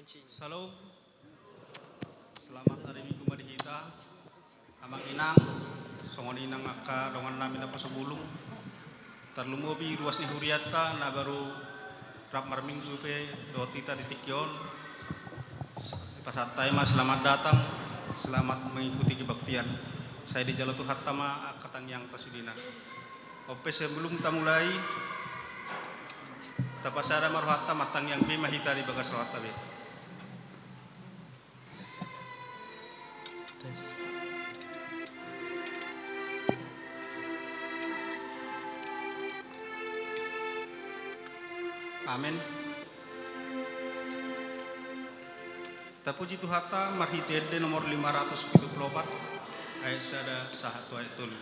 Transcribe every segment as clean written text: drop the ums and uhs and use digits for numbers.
Salam. Selamat hari Minggu mari kita. Amang inang, songon inang akka dongan namin apa sebulung. Terlumubi ruas ni huriata na baru rap marminggu pe dotita di tikyon. Pasatay mas selamat datang, selamat mengikuti kebaktian. Saya di Jalotu Hattama akatang yang tasudina. Ope sebelum kita mulai, tapasara maruhatta matang yang be mahita di bagas rohatta be. Amin. Tapuji Tuhata marhitede nomor 574 ayat sada sahatu ayat tulu.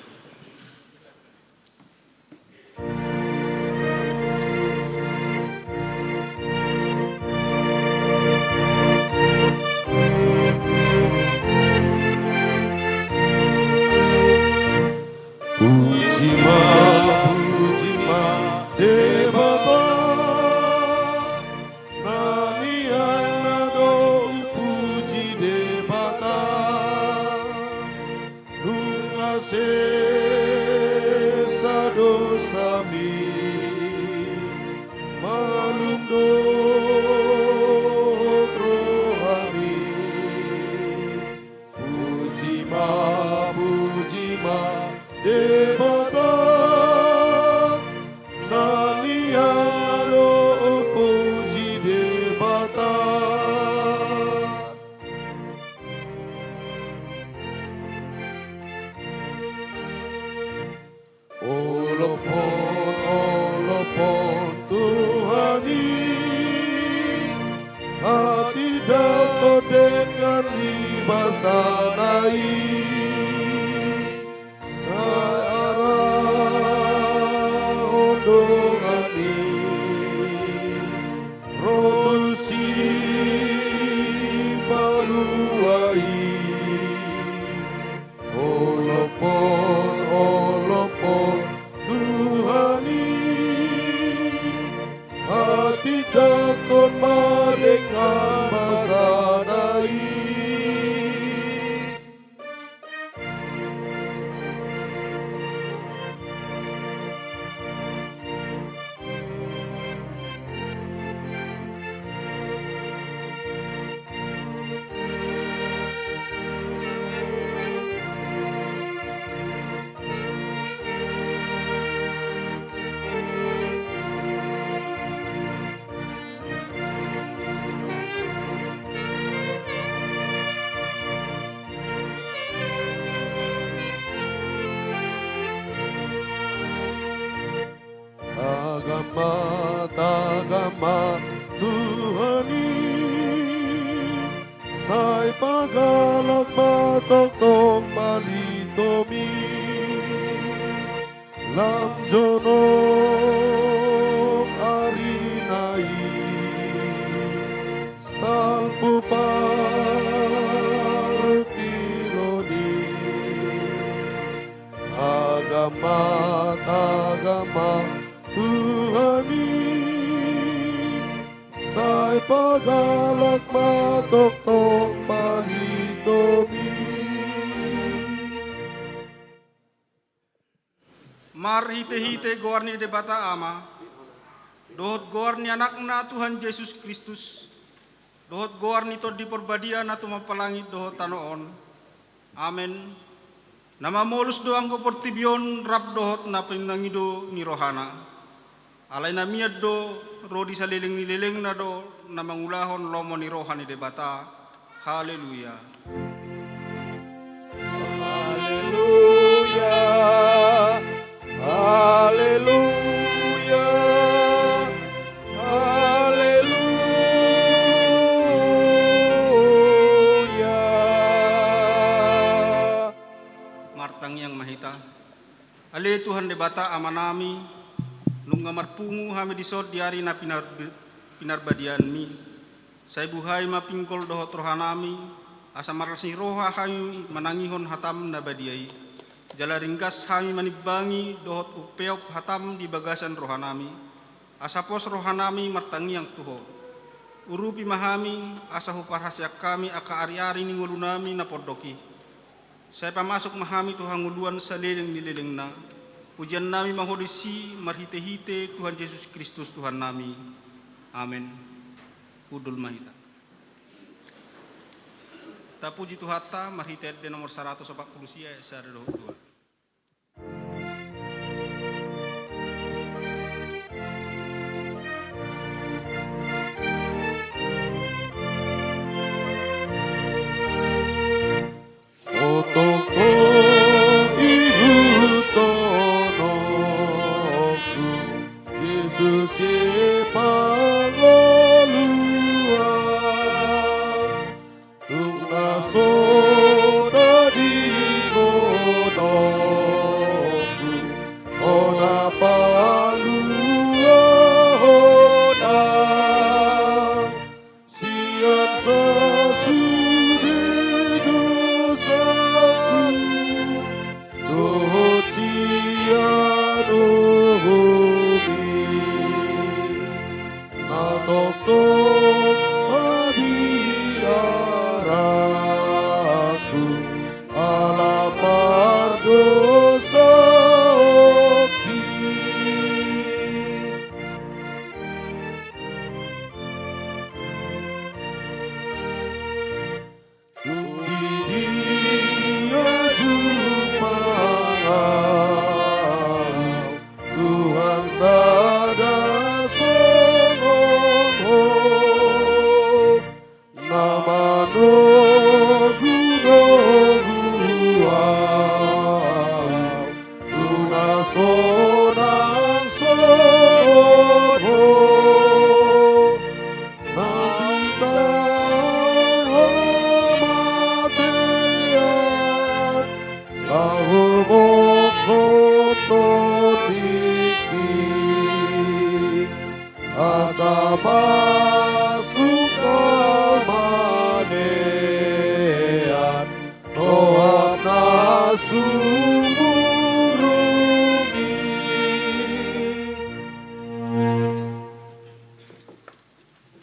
Marhite-hite goarni debata ama, dohot goarni anakna Tuhan Yesus Kristus, dohot goarni to di perbadia na tumapalangi dohot tanoon. Amen. Nama molus doang ko portibion rap dohot na pinangido ni rohana. Alay na miad do rodi sa liling na do na mangulahon lomo ni rohani debata. Haleluya. Haleluya. Haleluya, haleluya. Martang yang mahita. Ale Tuhan debata amanami, nung marpungu hami disod diari na pinarbadian mi. Say buhay mapingkol dohot rohanami, asa marasni roha kami manangihon hatam na badiay. Jala ringkas kami manibangi dohot upeok hatam di bagasan rohanami. Asapos rohanami martangi yang tuho. urupi mahami asahu parhasia kami aka ari-ari ni ngulunami na podoki. Saya pamasuk mahami Tuhan nguluan saleleng nilelengna. Pujian nami mahodisi marhite-hite Tuhan Yesus Kristus Tuhan nami. Amin. Udul mahita. Ta puji Tuhata marhite de nomor 140 sia ayat 22.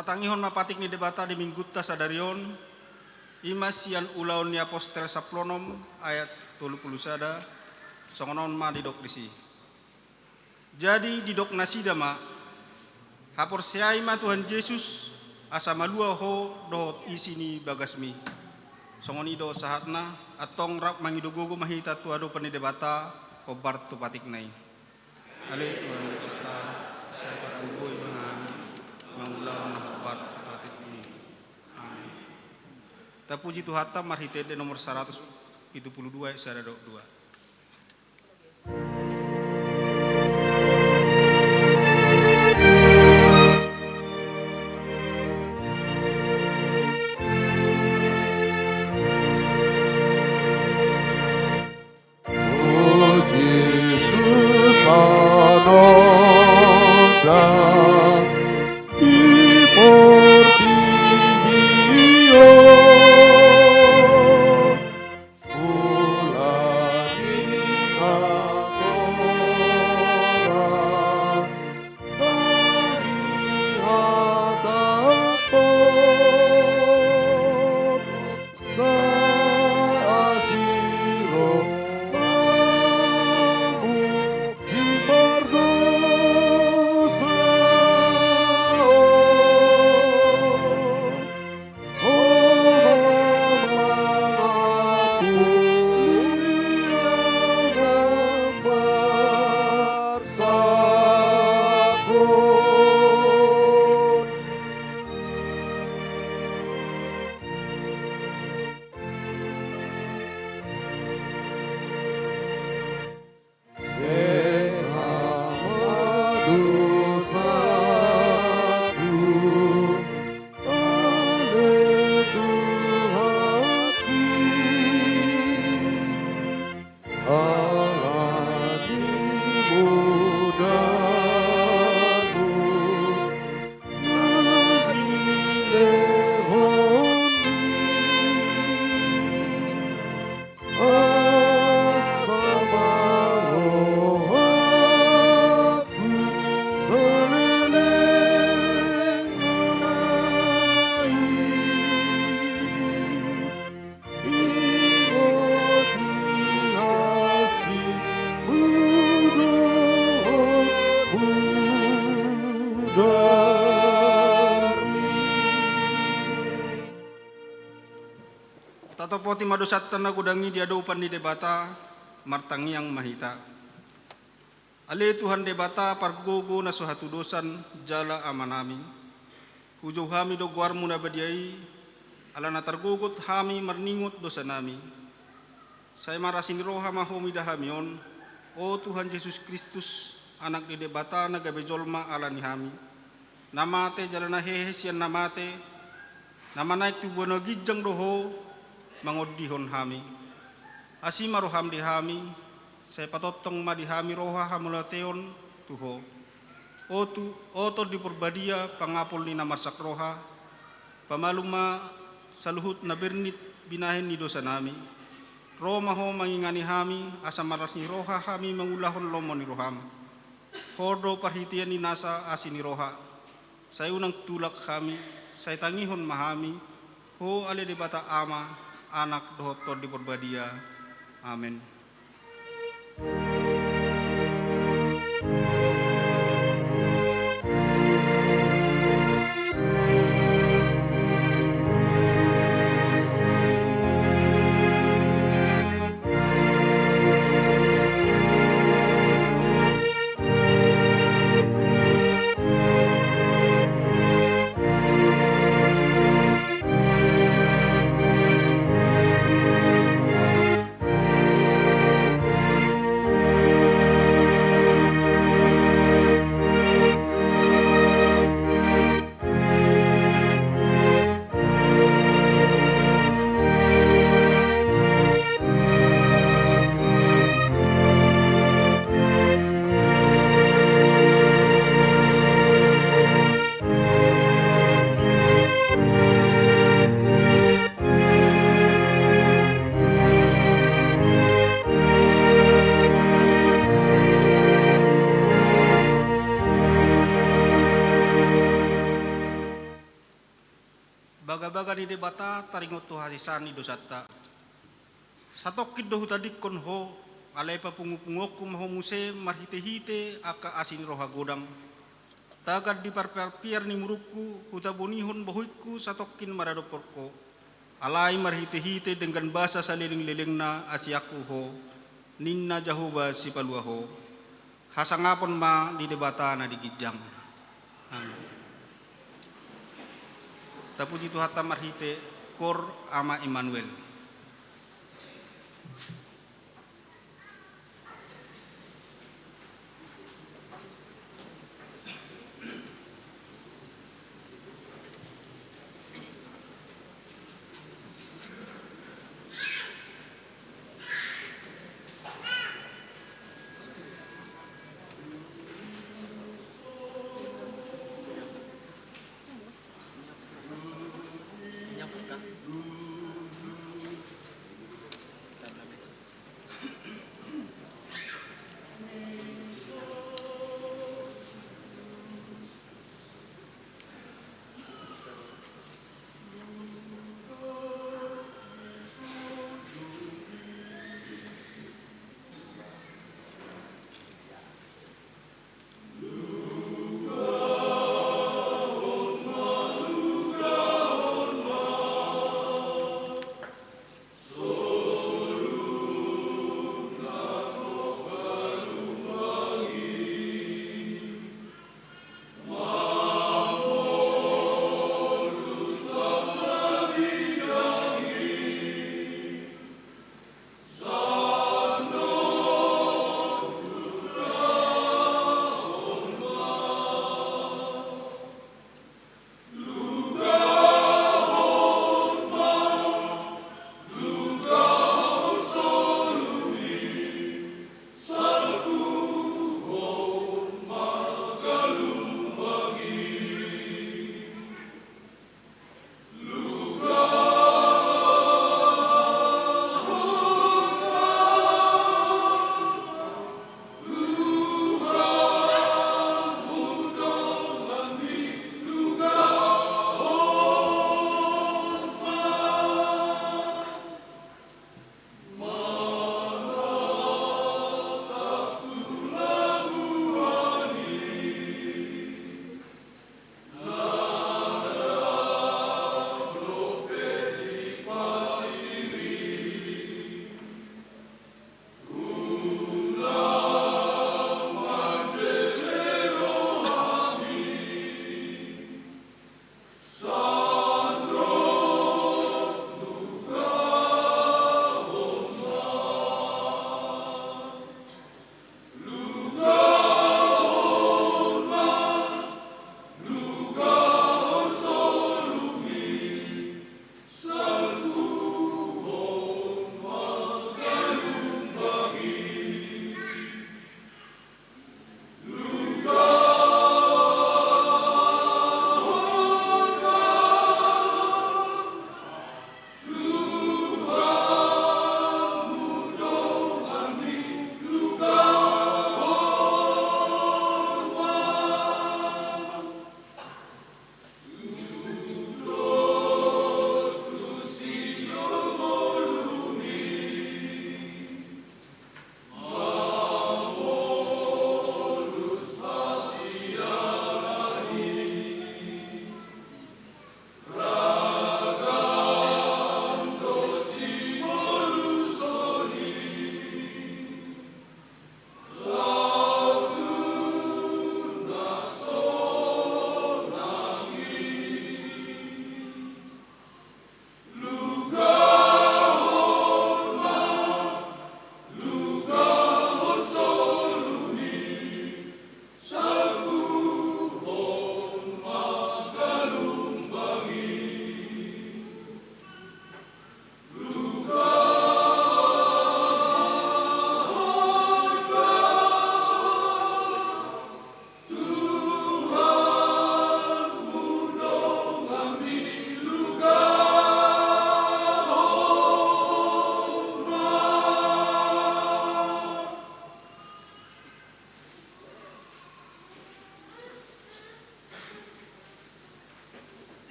Tatangihon mapatik ni debata di minggutta sadarion imasian ulaun ni apostel saplonom ayat 30 sada songonon ma didok disi. Jadi didok nasidama hapor seai ma Tuhan Yesus asa malua ho dohot isini bagasmi. Songoni do sahatna atong rap mangidogogo mahita tuado pani debata obar tu patik nai. Ale Tuhan debata saya pakugoy mahami mangulaw na obar tu patik ini. Amin. Tapuji Tuhata marhitede nomor 172 ayat 2. Atau poti madosat tanah gudangi dia upan di debata martangi yang mahita. Ale Tuhan debata pargogo na suhatu dosan jala amanami. Hujau hami do guarmu na badiai ala na targogot hami marningot dosa nami. Saya marasin roha mahomi dahamion. O Tuhan Yesus Kristus anak di debata na gabejolma ala ni hami. Namate jala na hehesian namate. Nama naik tubuh gijang doho mangodihon hami. Asima roham di hami, saya patotong ma di hami roha hamulateon tuho. Oto di perbadia pangapol ni namarsak roha, pamaluma saluhut na bernit binahin ni dosa nami. Roma ho mangingani hami, asa maras ni roha hami mangulahon lomo ni roham. Hordo parhitian ni nasa asin ni roha. Saya unang tulak kami, saya tangihon mahami, ho ale di bata ama, anak dohotor di perbadia. Amin. Baga-baga ni debata taringot tu hasisani dosata. Satokid dohu tadik kon ho alai pa pungupungoku mahomuse marhite-hite aka asin roha godang. Tagad di parpiar ni muruku hutabunihon bohuiku satokin maradoporko. Alai marhite-hite dengan bahasa saliling-liling na asiaku ho. Ninna jahuba si palua ho. Hasangapon ma di debata na digijang. Amin. Tapuji Tuhan marhite kor ama Immanuel.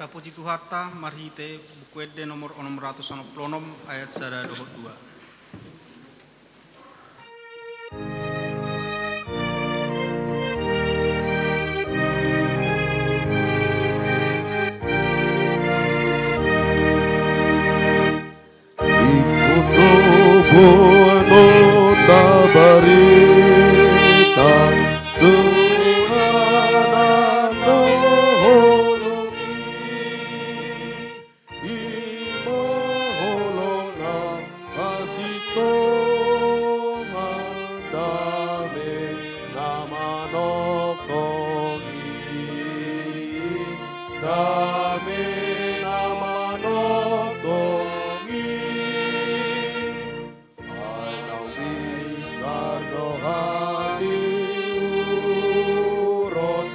Ta puji Tuhata marhite bukuede nomor 666 ayat 1 2. Nota barita Tuhan nolongi imoholona asito mandame namanokongi dame namanokongi Anang bisar no hati uron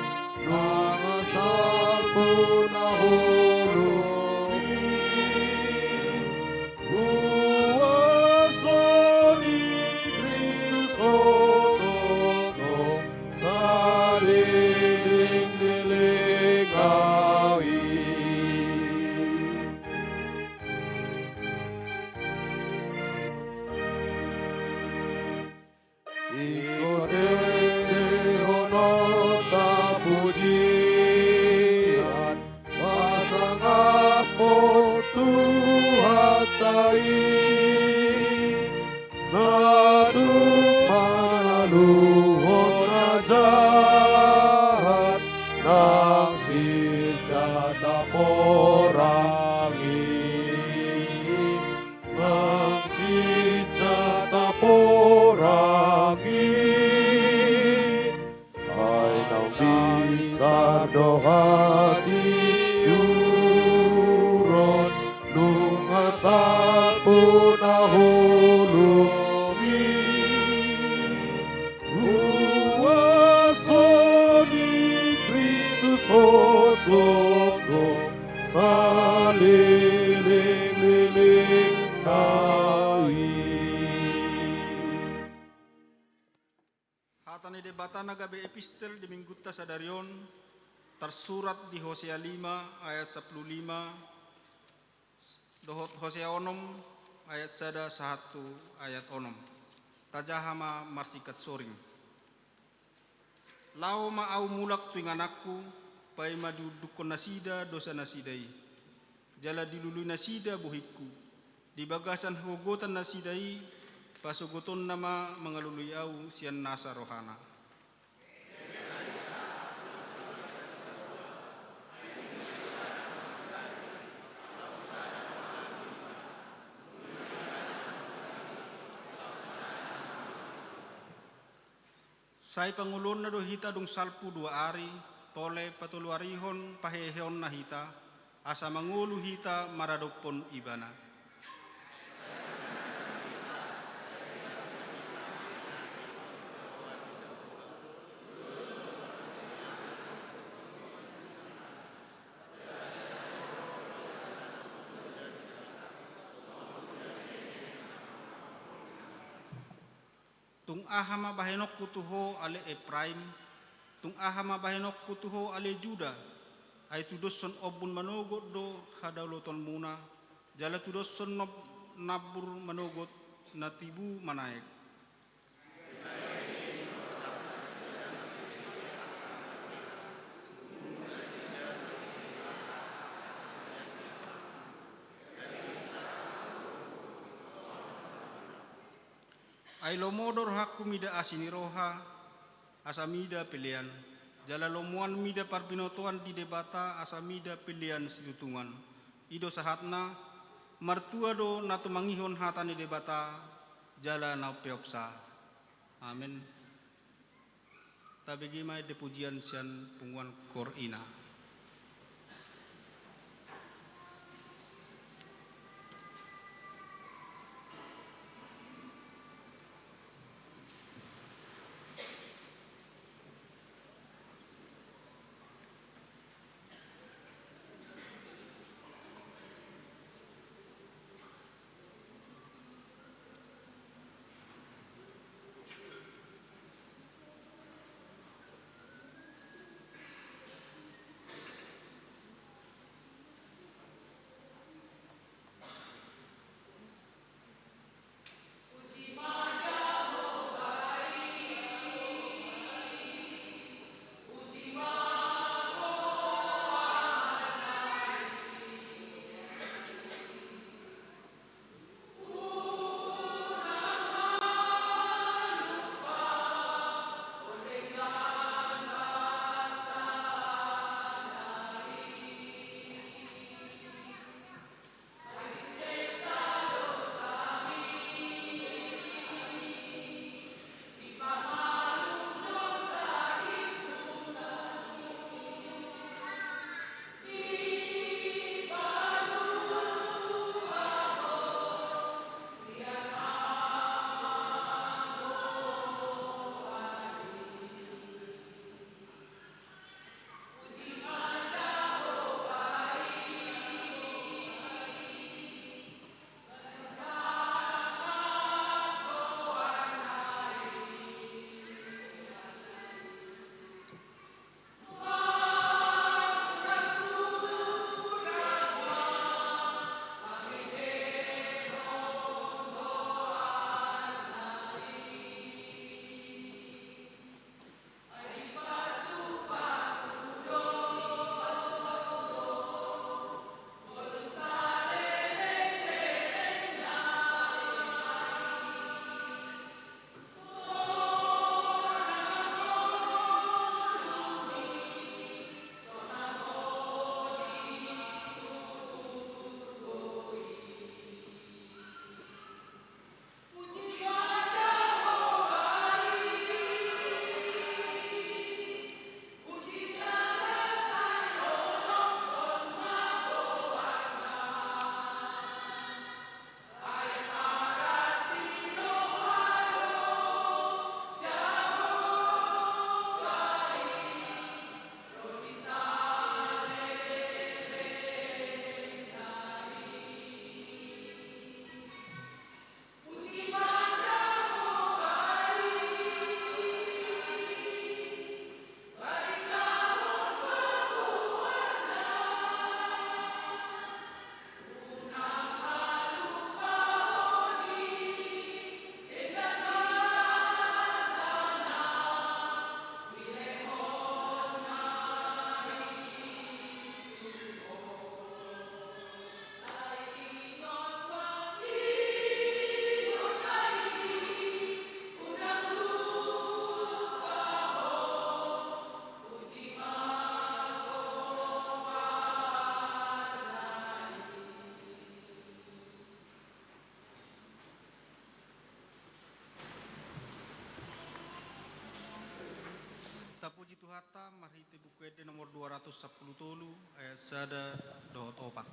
Nangasal pun nahulungi Uwasoni Kristus ototo Sariling dilingawi Ikut dehono tapujian Pasang apo tuhatai Nadu manaluhon najahat Nang sijata porangi Nang sijata porangi Ay nang bisar do hati uron Nungasal pun nahulungi Uwasoni Kristus otoko Saliling-liling nai Hatani debata nagabe epistel di minggutta sadarion tersurat di Hosea 5 ayat 15 dohot Hosea onom ayat 1 ayat onom tajahama marsikat soring lao ma au mulak tuinganakku pai ma diudukon nasida dosa nasidai jala dilului nasida buhikku di bagasan hogotan nasidai pasugoton nama mengalului au sian nasa rohana. Sai pangulon na do hita dong salpu 2 ari tole patuluarihon paheheon na hita asa mangulu hita maradopon ibana. Tung ahama bahenok kutuho ale Ephraim, tung ahama bahenok kutuho ale Juda, ay tudosson obun manogot do hadauloton muna, jala tudosson nabur manogot na tibu manaek. Ay lomodor hakku mida asini roha asamida pilihan jala lomuan mida parbinotoan di debata asamida pilihan situtungan ido sahatna martua do natu mangihon hatani debata jala na peopsa amin tabegi mai depujian sian punguan korina. Tapuji Tuhata, marhiti buku nomor 210 ayat sada dohot opat.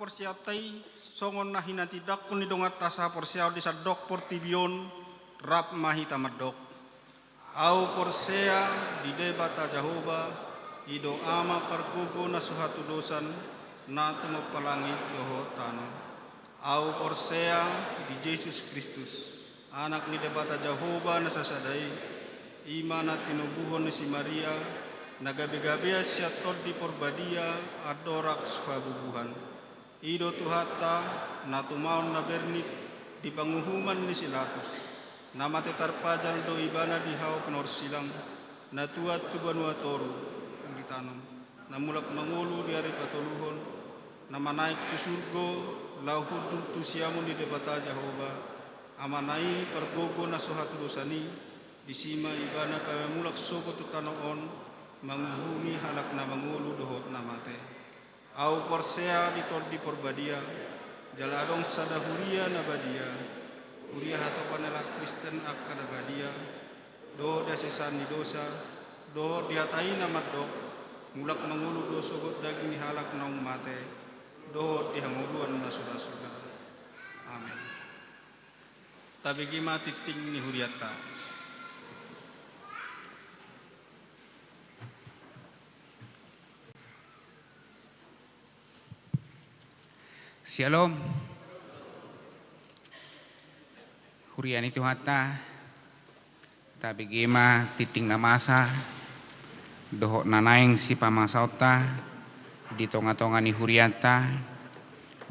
Porsiatai songon nahina tidak kun didongat tasa porsiao di sadok portibion rap mahita madok au porsea di debata Jahoba ido ama pergugo na suhatu dosan na temo palangit yoho tano au porsea di Yesus Kristus anak ni debata Jahoba na sasadai ima na tinubuhon ni si Maria nagabe-gabe siatot di porbadia adorak suhabubuhan Ido Tuhata na tumaon na bernit di panguhuman ni Silatus na matetarpajal do ibana di hao penorsilang na tuat tu Banuatoru ang ditanong na mulak mangulu di hari patuluhon na manaik tu surgo lauhudul tu siamun di debata Jahoba amanai pergogo na suhatu dosani di sima ibana kaya mulak sogo tu tanoon manguhumi halak na mangulu dohot na mate au porsea di porbadia jaladong sadahuria nabadia huria hato panela Kristen akkada badia do dasesani dosa do diatai namadok mulak mangulu do sogot daging halak nong mate do dihanguluan na suda-suda amin tabigima titing ni huriata Shalom. Huriani Tuhata tabigima titing namasa dohok nanaing si pamasauta di tonga-tonga ni huriata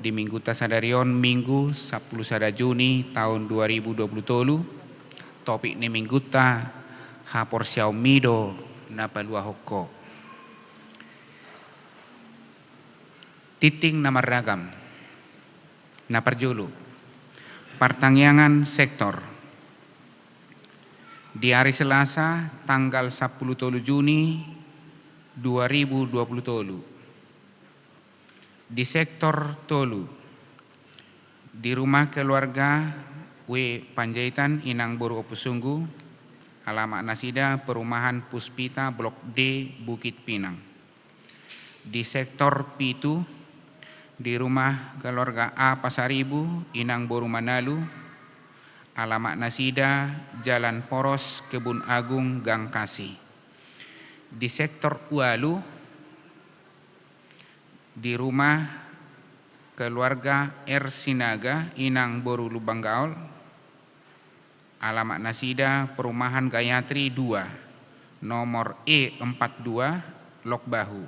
di minggu tasadarion minggu 10 sada Juni tahun 2020 topik ni mingguta hapor Xiaomido na palua hoko. Titing na maragam na parjulu. Pertangyangan sektor. Di hari Selasa tanggal 10 Juni 2020. Di sektor Tolu. Di rumah keluarga W. Panjaitan Inang Boru Opusunggu, alamat Nasida Perumahan Puspita Blok D Bukit Pinang. Di sektor Pitu, di rumah keluarga A Pasaribu Inang Boru Manalu, alamat Nasida Jalan Poros Kebun Agung Gang Kasih. Di sektor Ualu, di rumah keluarga R Sinaga Inang Boru Lubang Gaul, alamat Nasida Perumahan Gayatri 2, nomor E42, Lok Bahu.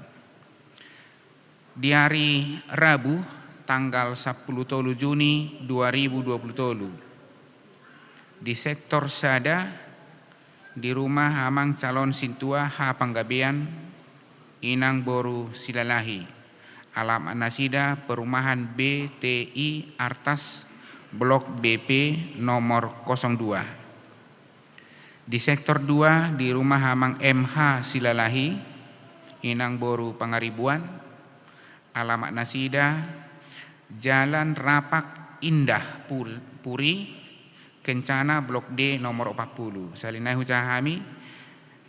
Di hari Rabu, tanggal 10 Juni 2020, di sektor Sada, di rumah Amang Calon Sintua H. Panggabean, Inang Boru Silalahi, alamat Nasida Perumahan BTI Artas, Blok BP nomor 02. Di sektor 2 di rumah Hamang MH Silalahi, Inang Boru Pangaribuan, alamat Nasida Jalan Rapak Indah Puri, Kencana Blok D nomor 40. Salinai Hujahami.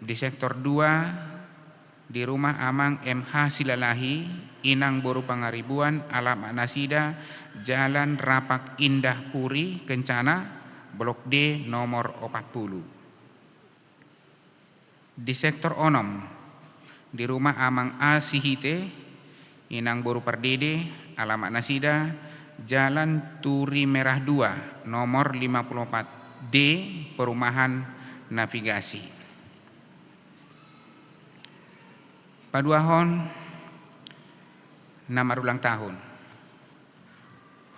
Di sektor 2 di rumah Amang MH Silalahi, Inang Boru Pangaribuan, alamat Nasida Jalan Rapak Indah Puri, Kencana, Blok D nomor 40. Di sektor Onom, di rumah Amang A Sihite, Inang Boru Pardede, alamat Nasida Jalan Turi Merah 2, nomor 54 D, Perumahan Navigasi. Paduahon nama ulang tahun.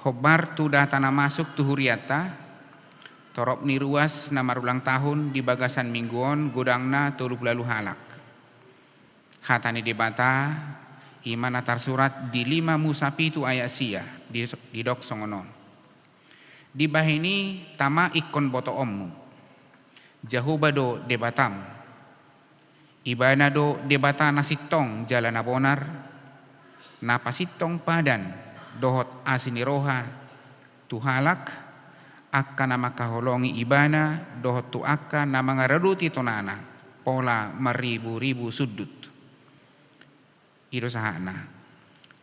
Hobar tudah tanah masuk tuhuriata, torop ni ruas nama ulang tahun di bagasan mingguon godangna tolu lalu halak. Hatani debata iman atar surat di 5 Musapitu ayat sia di dok songonon. Di bahini tama ikon boto ommu. Jahubado debatam. Ibanado debata nasitong jalan abonar. Napasitong padan dohot asiniroha tuhalak akka nama kaholongi ibana dohot tu akka nama ngaraduti tonana pola maribu-ribu sudut iro sahana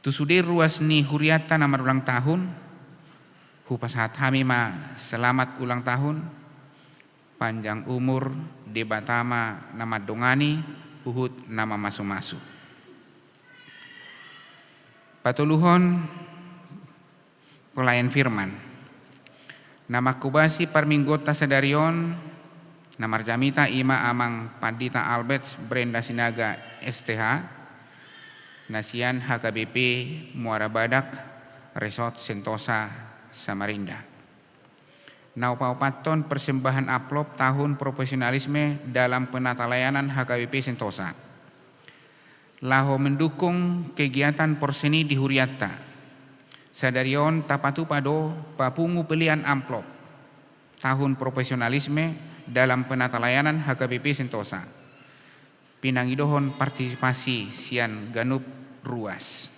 tu sudir ruas ni huriata nama ulang tahun hupasahat hami ma selamat ulang tahun panjang umur debatama nama dongani uhud nama masu-masu. Patuluhon pelayan firman. Nama kubasi parminggota sedarion, nama jamita ima amang Pandita Albert Brenda Sinaga STH, Nasian HKBP Muara Badak, Resort Sentosa Samarinda. Naupaupaton persembahan amplop tahun profesionalisme dalam penata layanan HKBP Sentosa. Laho mendukung kegiatan porseni di Huriata. Sadarion tapatu pado papungu pelian amplop tahun profesionalisme dalam penata layanan HKBP Sentosa. Pinangidohon partisipasi sian ganup ruas.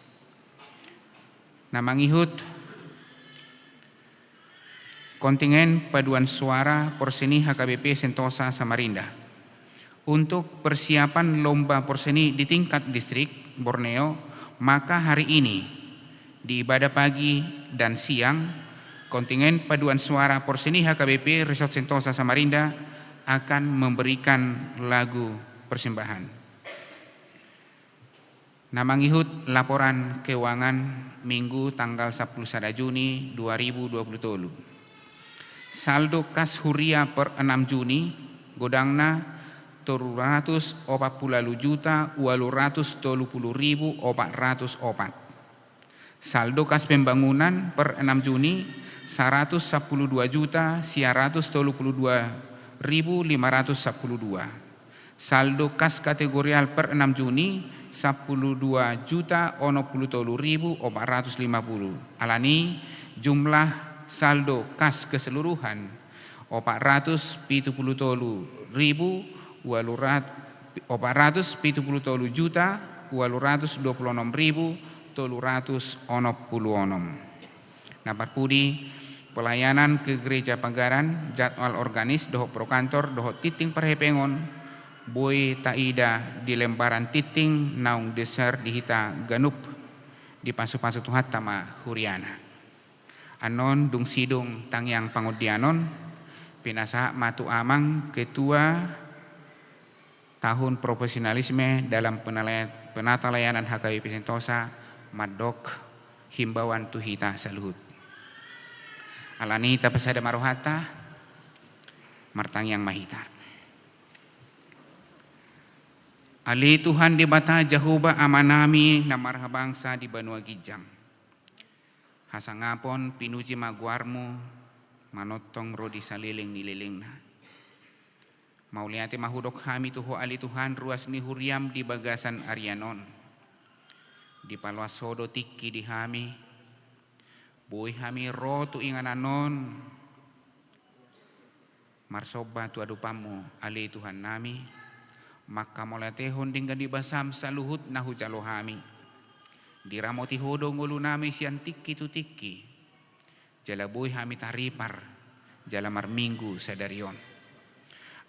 Namangihut kontingen paduan suara porseni HKBP Sentosa Samarinda. Untuk persiapan lomba porseni di tingkat distrik Borneo, maka hari ini di ibadah pagi dan siang, kontingen paduan suara porseni HKBP Resort Sentosa Samarinda akan memberikan lagu persembahan. Namangihut laporan keuangan Minggu tanggal 10 Juni 2020. Saldo kas huria per 6 Juni godangna 380.830.404. Saldo kas pembangunan per 6 Juni 112.932.800 10.512. Saldo kas kategorial per 6 Juni 12.83.450. Alani jumlah saldo kas keseluruhan 477.826.326. Naparpudi pelayanan ke gereja Pagaran jadwal organis dohok prokantor dohok titing perhepengon Boy taida di lembaran titing naung deser dihita ganup di pasu-pasu tuhat tama huriana. Anon dung sidung tangyang pangodianon pinasa matu amang ketua tahun profesionalisme dalam penata layanan HKBP Sentosa Madok himbauan tuhita saluhut. Alani tapasada marohata martangyang mahita. Ali Tuhan di bata Jehovah amanami na marhabangsa di Banua Gijang. Hasangapon pinuji maguarmu manotong rodi saliling nililing na. Mauliati mahudok kami tuho ali Tuhan ruas ni huriam di bagasan Arianon. Di palwas sodo tiki di hami. Boy hami rotu ingananon. Marsoba tu adupamu ali Tuhan nami. Maka molatehon dinggan di basam saluhut nahu jalohami. Diramoti hodo ngulu nami sian tiki tu tiki. Jala boy hami taripar. Jala marminggu sadarion.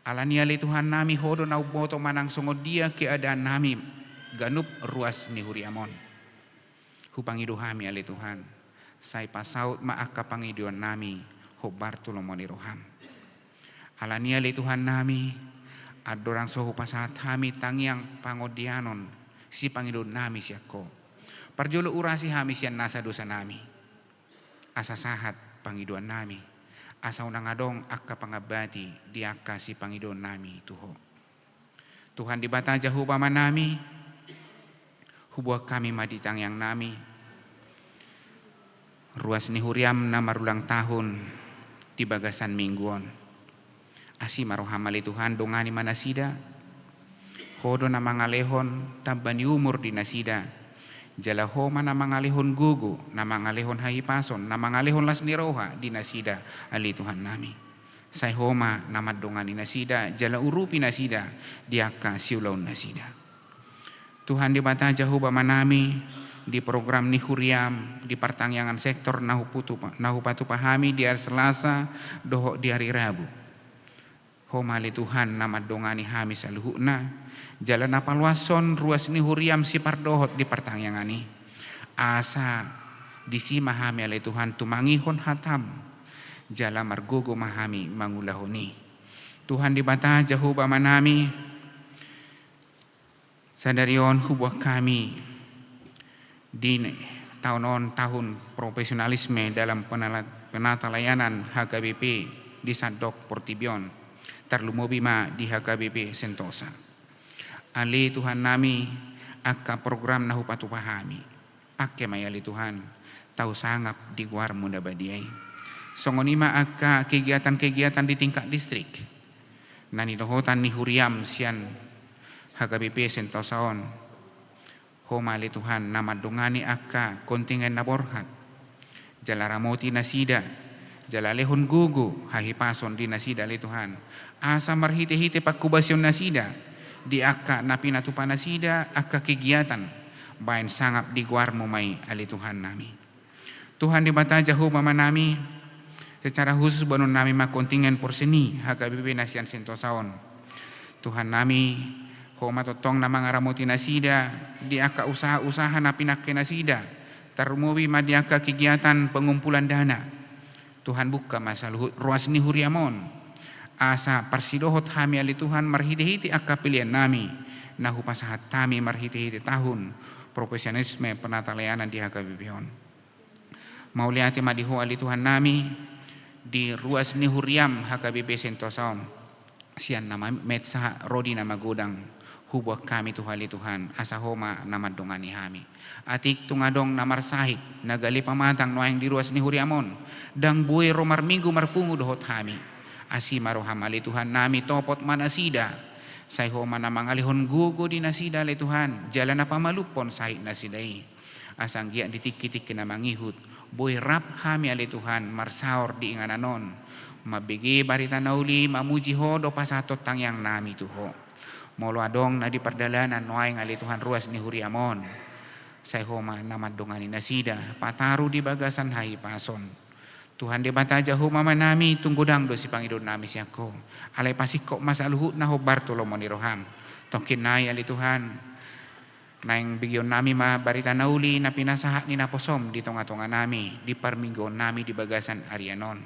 Alani ali Tuhan nami hodo nau boto manang songod dia keadaan nami. Ganup ruas ni huriamon. Hupangidu hami ali Tuhan. Sai pasaut maaka pangiduan nami. Hobar tulomoni roham. Alani ali Tuhan nami. Adorang sohu pasahat hami tangyang pangodianon si pangidon nami siako. Parjolo urasi hami sian nasa dosa nami. Asa sahat pangiduan nami. Asa unang adong akka pangabati di akka si pangidon nami tuho. Tuhan di bata Jehovah manami. Hubuah kami maditang yang nami. Ruas ni huriam na marulang tahun di bagasan mingguon. Asi marohamali Tuhan dongani manasida. Hodo na mangalehon tambani umur di nasida. Jala homa na mangalehon gugu, na mangalehon hahipason, na mangalehon las niroha di nasida ali Tuhan nami. Say homa na madongani nasida, jala urupi nasida, diaka siulaun nasida. Tuhan di bata Jehovah manami, di program ni huriam, di pertangyangan sektor nahu patu pahami di hari Selasa, dohok di hari Rabu. Homali Tuhan nama dongani hami saluhuna jalan apalwason ruas ni huriam si pardohot di pertangyangani asa disi mahami ali Tuhan tumangihon hatam jala margogo mahami mangulahoni Tuhan di bata Jehovah manami sadarion hubuah kami di tahun profesionalisme dalam penata layanan HKBP di Sadok Portibion Tarlumobima di HKBP Sentosa. Ali Tuhan nami akka program nahu patu pahami. Pakai mayali Tuhan tahu sangap di guar muda badiai. Songonima akka kegiatan-kegiatan di tingkat distrik. Nani dohotan ni huriam sian HKBP Sentosaon. Homali Tuhan nama dongani akka kontingen naborhat. Jalaramoti nasida. Jalalehon gugu hahipason di nasida li Tuhan. Asa marhite-hite pakubasyon nasida. Di akka napinatupa nasida akka kegiatan. Bain sangap di guarmo may ali Tuhan nami. Tuhan di bata Jehovah manami. Secara khusus banon nami makontingen porseni HKBP Nasian Sentosaon. Tuhan nami homa totong na mga ramoti nasida. Di akka usaha-usaha na pinakke nasida. Tarumuwi madiaka kegiatan pengumpulan dana. Tuhan buka masalah ruas ni huriamon. Asa parsidohot hami ali Tuhan marhiti-hiti akka pilihan nami. Nahu pasahat kami marhiti-hiti tahun profesionalisme penata layanan di HKBP-on. Mauliati madiho ali Tuhan nami di ruas ni huriam HKBP Sentosaon. Sian nama metsa rodi nama godang. Hubuah kami tuhali Tuhan asa homa nama dongani hami. Atik tungadong namar sahik nagali pamatang noang di ruas ni huriamon. Dang buhay romar minggu marpungu dohot hami. asima roham ali Tuhan nami topot manasida say ho mana mangalihon gugo di nasida le Tuhan jalan apa malupon sahit nasidai asang giat ditik-tik na mangihut boy rap hami ali Tuhan marsaor di ingananon mabigi barita nauli mamuji ho do pasatot tang yang nami tuho molo adong na di perdalanan noay ali Tuhan ruas ni huriamon say ho nama dongani nasida pataru di bagasan hai pason Tuhan di bataja ho mama nami tunggudang do si Panginoon nami siyako. Alay pasikok masaluhut na ho Bartolomeo ni Roham. Tokin nai ali Tuhan. Naing bigyon nami barita nauli na pinasahat ni naposom di tonga-tonga nami. Di parminggon nami di bagasan Arianon.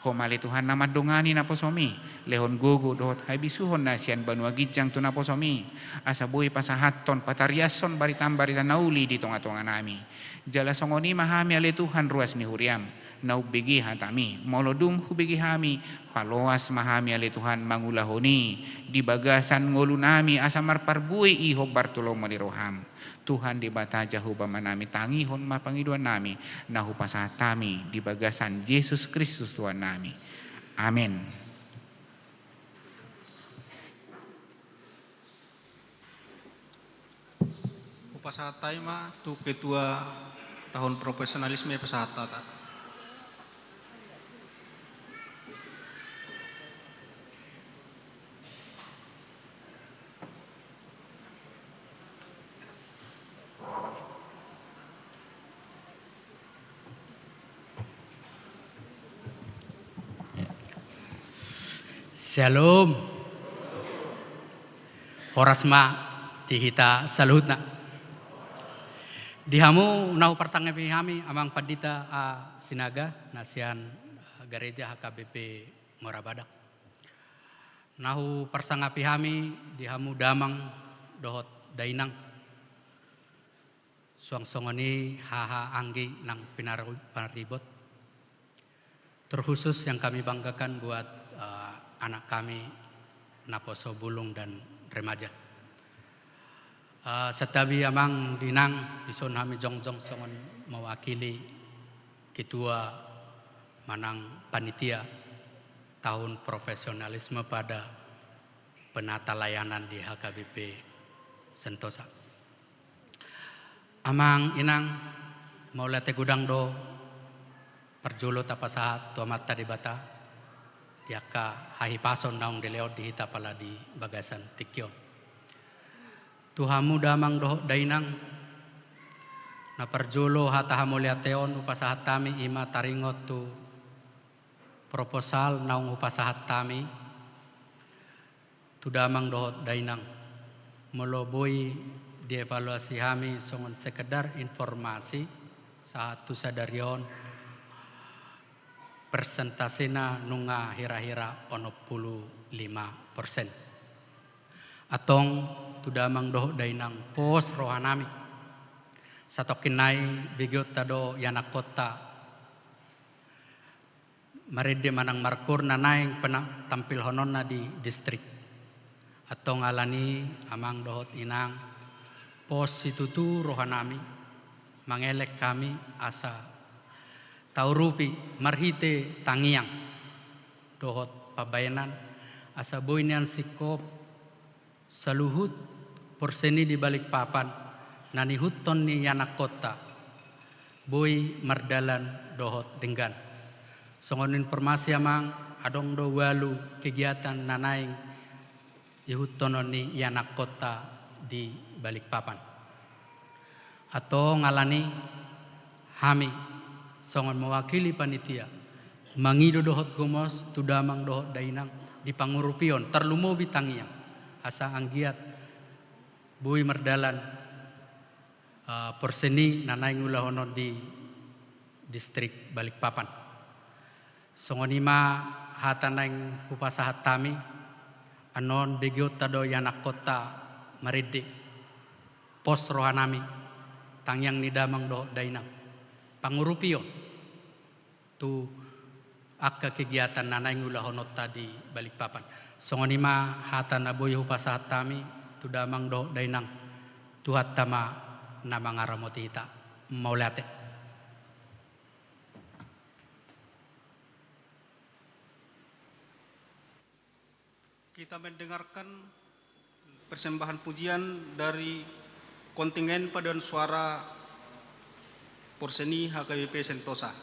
Ho mali Tuhan na madongani naposomi. Lehon gugo dohot hay bisuhon na siyan banua gijang to naposomi. Asa buhay pasahaton patariason barita nauli di tonga-tonga nami. Jala songoni mahami ali Tuhan ruas ni huriam. Naubigi hatami molodung hubigi hami paloas mahami ali Tuhan mangulahoni di bagasan ngulu nami asamar parbui iho Bartolomeo ni Roham Tuhan di bataja huba manami tangihon mapangiduan nami nahu pasatami di bagasan Yesus Kristus Tuhan nami amin. Upasahatay ma tu ketua tahun profesionalisme pasahata. Shalom. Horasma dihita saluhutna. Dihamu nahu parsangapi hami amang padita sinaga nasian gereja HKBP Morabadak. Nahu parsangapi hami dihamu damang dohot dainang. Suang-songoni haha anggi nang pinaribot. Terkhusus yang kami banggakan buat anak kami Naposo Bulung dan remaja. Setabi amang dinang bison hami jongjong songon mewakili ketua manang panitia tahun profesionalisme pada penata layanan di HKBP Sentosa. Amang inang mau lete gudang do perjulo tapasahat tua mata di bata yaka hahi pason naung dileot dihita pala di bagasan tikyo. Tuhamu damang doh dainang na perjulo hata hamuliateon upasahat tami ima taringot tu proposal naung upasahat tami tu damang doh dainang meloboi dievaluasi hami songon sekedar informasi saat tu sadarion persentasena nunga hira-hira 55%. Atong tudamang doh dainang pos rohanami. Satokinai bigot tado yanak kota. Marede manang markur nanaing tampil hononna di distrik. Atong alani amang dohot inang pos situtu rohanami. Mangelek kami asa taurupi marhite tangiang dohot pabayanan asa boynian sikop saluhut porseni di balik papan nani huton ni yanak kota boy mardalan dohot denggan songon informasi amang adong do walu kegiatan nanaing ihutonon ni yanak kota di balik papan atau ngalani hami songon mewakili panitia mangido dohot gomos tudamang dohot dainang di pangurupion terlumo bitangiang asa anggiat bui merdalan porseni nanay ngulahonon di distrik Balikpapan songonima hatanaing upasahat tami anon begiot tado yanak kota maride pos rohanami tangyang nidamang dohot dainang pangurupio tu akka kegiatan nanay ngulahonot tadi Balikpapan. Songonima hata naboy hupasahat tami tu damang do dainang tuhat tama namang aramoti hita maulate. Kita mendengarkan persembahan pujian dari kontingen paduan suara Porseni HKBP Sentosa.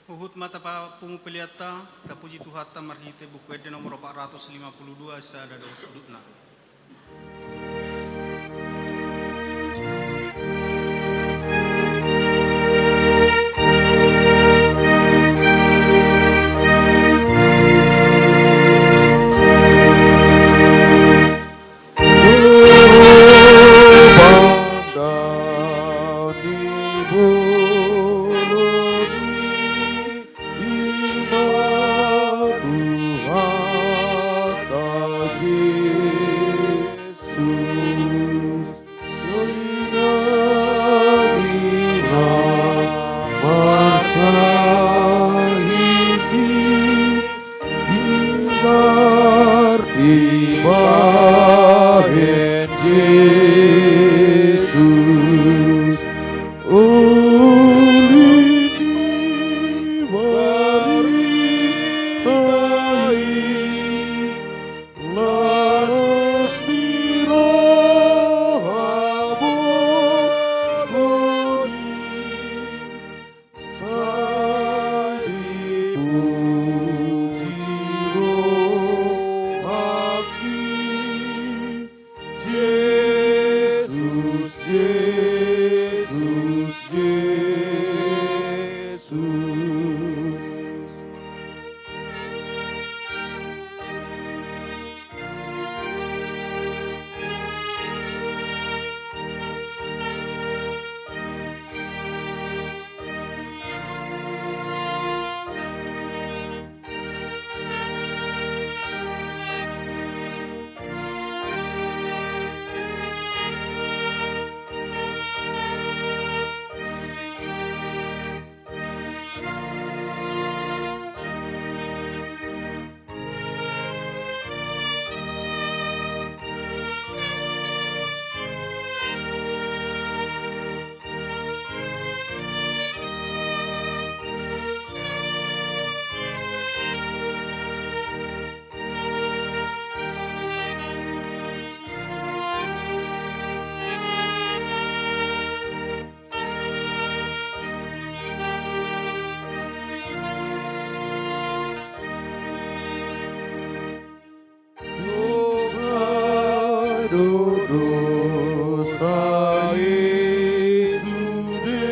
Uhud mata pa pumupiliata, tapuji Tuhata marhite buku ede nomor 452 sada do udutna. dosa Yesude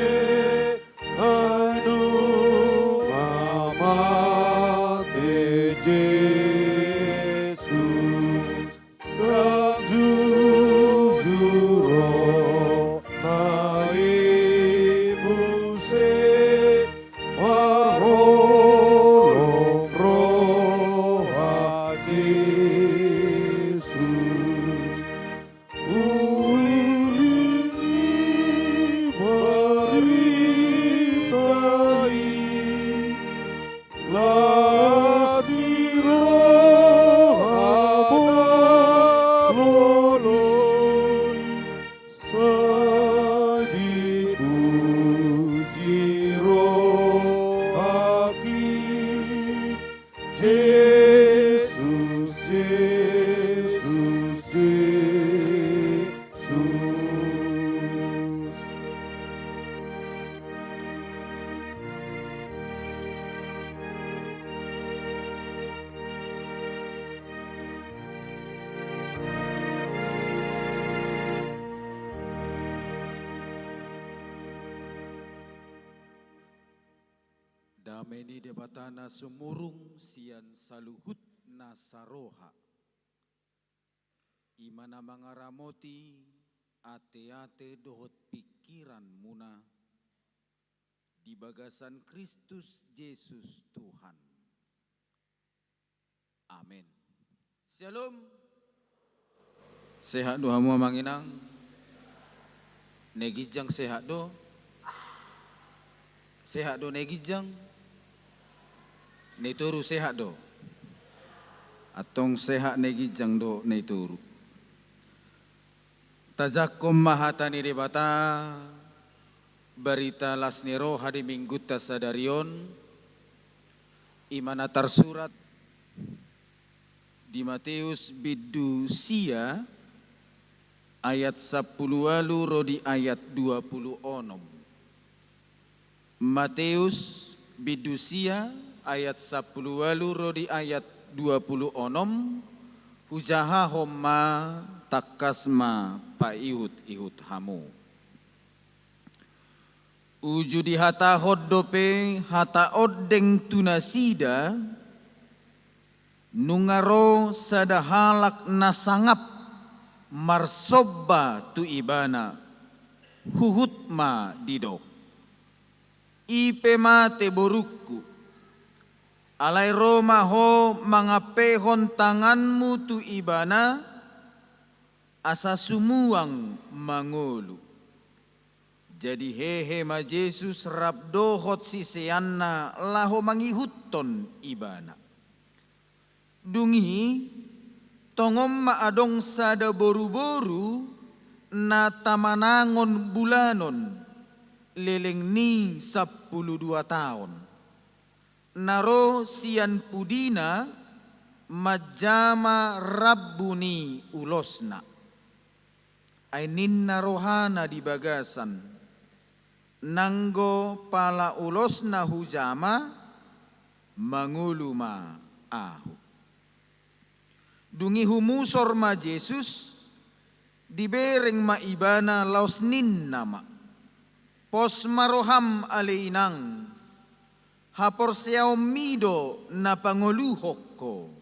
anu amate Jesus dan jujuro naimuse warholong roha Jesus uli beritai las miro abololoi sadi puji rohaki Jesus Jesus Jesus. Dameni debatana sumurung sian saluhut nasaroha. Imana mangaramoti ate-ate dohot pikiran muna di bagasan Kristus Yesus Tuhan. Amin. Shalom. Sehat do hamu manginang. Negijang sehat do. Sehat do negijang. Neturu sehat do. Atong sehat negijang do neturu. Tazakum mahatani debata berita lasnero hari minggu tasadarion imana tersurat di Matius bidusia ayat 10 rodi ayat 20 onom. Matius bidusia ayat 10 rodi ayat 20 onom hujaha homma takasma paihut hamu. Ujudi hata hoddope hata oddeng tunasida nungaro sadahalak nasangap marsobba tu ibana huhutma didok. Ipe mate borukku alai Roma ho mangapehon tanganmu tu ibana asa sumuang mangulu. Jadi hehe ma Yesus rabdohot siseanna laho mangihutton ibana. Dungi tongom ma adong sada boru-boru na tamanangon bulanon leleng ni 12 tahun. Naro sian pudina majama rabbuni ulosna. Ainin narohana di bagasan. Nanggo pala ulosna hujama manguluma ahu. Dungi humusor ma Yesus dibereng ma ibana laosnin nama. Pos maroham aleinang hapor siao mido na pangoluhokko.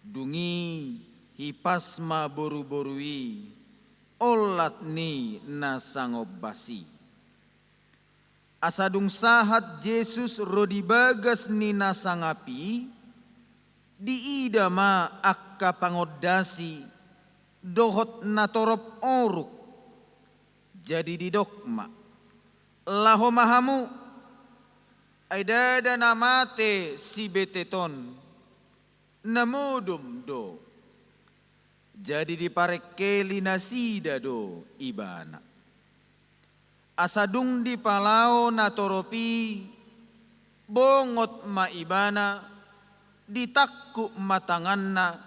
Dungi hipasma boru-borui olat ni nasangobasi. Asadung sahat Yesus rodi bagas ni nasangapi diida ma akka pangodasi dohot natorop oruk jadi didokma laho mahamu aidada namate si beteton namudum do jadi diparekeli nasida do ibana asadung di palao natoropi bongot ma ibana ditakku matanganna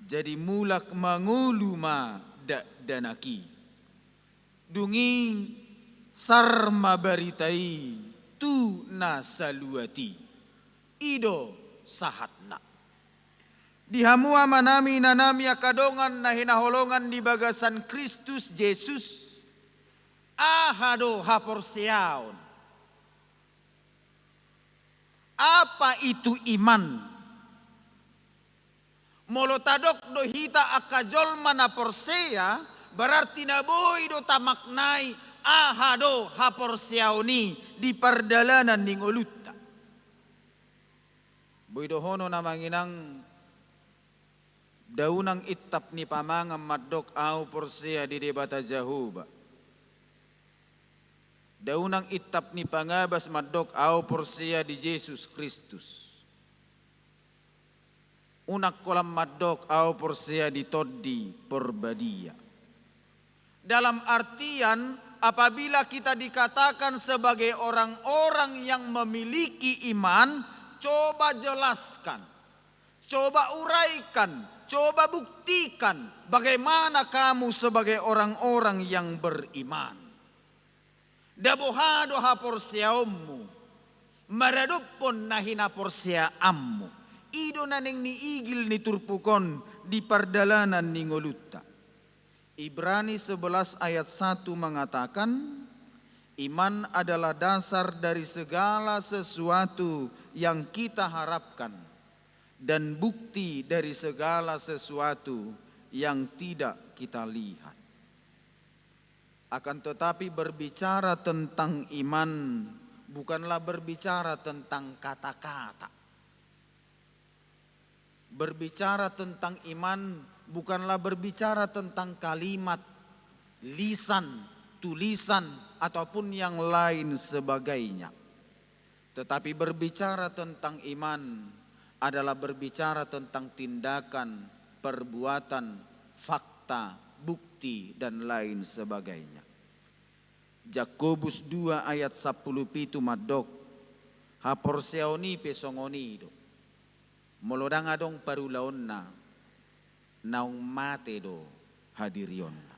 jadi mulak mangulu ma danaki dungi sarma baritai tu nasaluati ido sahatna Dihamua manami nanami akadongan na hinaholongan di bagasan Kristus Jesus. Ahado haporsiaon. Apa itu iman? Molotadok do hita akajol mana porsea berarti naboy do tamaknai ahado haporsiaoni di perdalanan ning olutta. Boy dohono na manginang daunang itap ni pamangam madok au porsea di debata jahuba. Daunang itap ni pangabas madok au porsea di Yesus Kristus. Unak kolam madok au porsea di toddi porbadia. Dalam artian apabila kita dikatakan sebagai orang-orang yang memiliki iman, coba jelaskan, coba uraikan, coba buktikan bagaimana kamu sebagai orang-orang yang beriman. Dabohado ha porsiaommu, maradupon nahina porsia ammu. Ido naneng ni igil ni turpukon di perdalanan ni ngolutta. Ibrani 11 ayat 1 mengatakan, iman adalah dasar dari segala sesuatu yang kita harapkan dan bukti dari segala sesuatu yang tidak kita lihat. Akan tetapi berbicara tentang iman bukanlah berbicara tentang kata-kata. Berbicara tentang iman bukanlah berbicara tentang kalimat, lisan, tulisan, ataupun yang lain sebagainya. Tetapi berbicara tentang iman adalah berbicara tentang tindakan, perbuatan, fakta, bukti, dan lain sebagainya. Yakobus 2 ayat 10 madok, haporseoni pesongonido. Molodang adong parulaon na naung mate do hadirion na.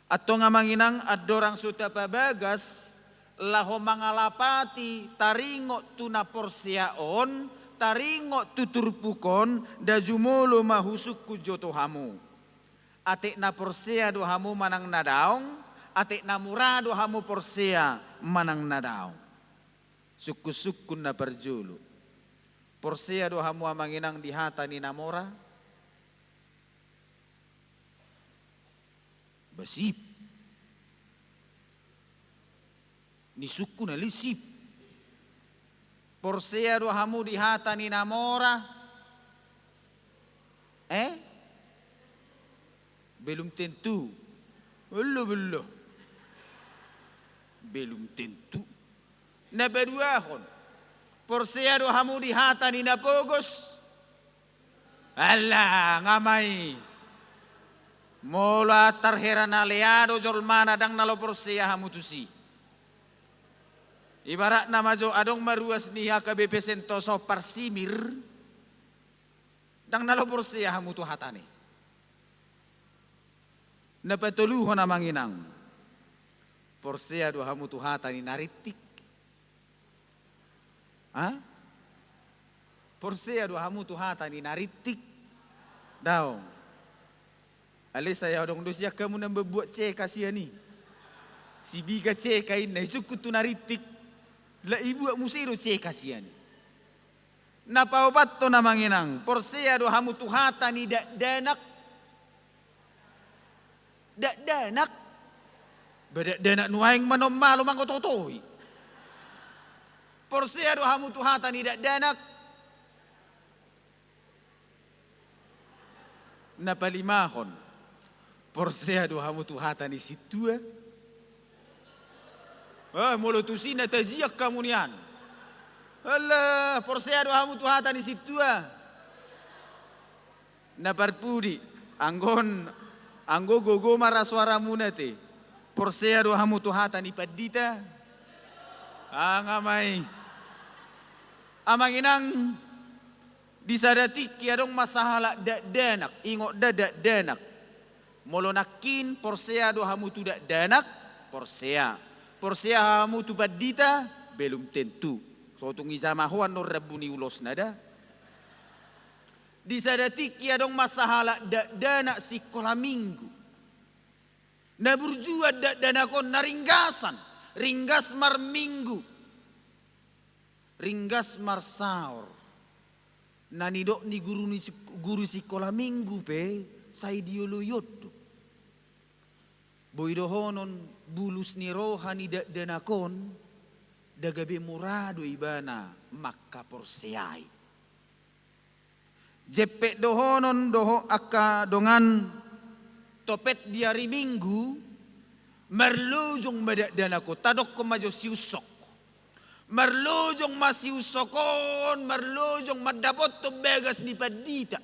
Ato nga manginang adorang suta pabagas laho mangalapati taringo tuna porsiaon taringo tuturpukon da jumulo mahusuk ku joto hamu. Atik na porsia do hamu manang nadaong, atik na mura do hamu porsia manang nadaong. Suku-sukun na perjulu. Porsia do hamu amanginang dihata ni namora. Basip. Ni suku na lisip. Porsia do hamu dihata ni namora. Belum tentu. Belum. Belum tentu. Na beduahon. Porsia do hamu dihata ni napogos. Alah ngamai. Mola tarhera na leado jolmana dang nalo porsia hamu tusi. Ibarat na majo adong maruas niya KBP Sentoso parsimir. Dang nalo porsia hamu tu hatane. Napatuluho na manginang. Porsia do hamu tu hatani naritik. Porsia do hamu tu hatani naritik. Daw. Alis saya dong dosia kamu nang berbuat cek kasihan ni. Si biga cek kain na isukut tu naritik. La ibu musi do cek kasihan ni. Napaubat to na manginang. Porsia do hamu tu hatani danak. Danak. Bedak danak nuaing manom malu mangkototoi. Porsia do hamu tu hatani danak. Napalimahon. Porsia do hamu tu hatani situa. Molo tu sina taziak kamu nian. Alah, porsia do hamu tu hatani situa. Naparpudi anggo gogo mara suara munate. Porsia do hamu tu hatani padita. Ngamai. Amanginang disadatik kiadong masahala danak. Ingok danak. Molonakin porsia do hamu tu danak. Porsia hamu tu padita. Belum tentu. So tung izamahuan no rabuni ulos nada. Di sadatik ya dong masahala dana sekolah minggu. Na burjua dana kon na ringgasan. Ringgas mar minggu. Ringgas mar saur. Nanidok ni guru sekolah minggu pe say dioluyod. Boydohonon bulus ni rohani danakon dagabe murado ibana makka porsiai. Jepe dohonon doho akka dongan topet di hari minggu merlujung danako tadok ko majo siusok. Merlujung masiusokon merlujung madapot to begas ni padita.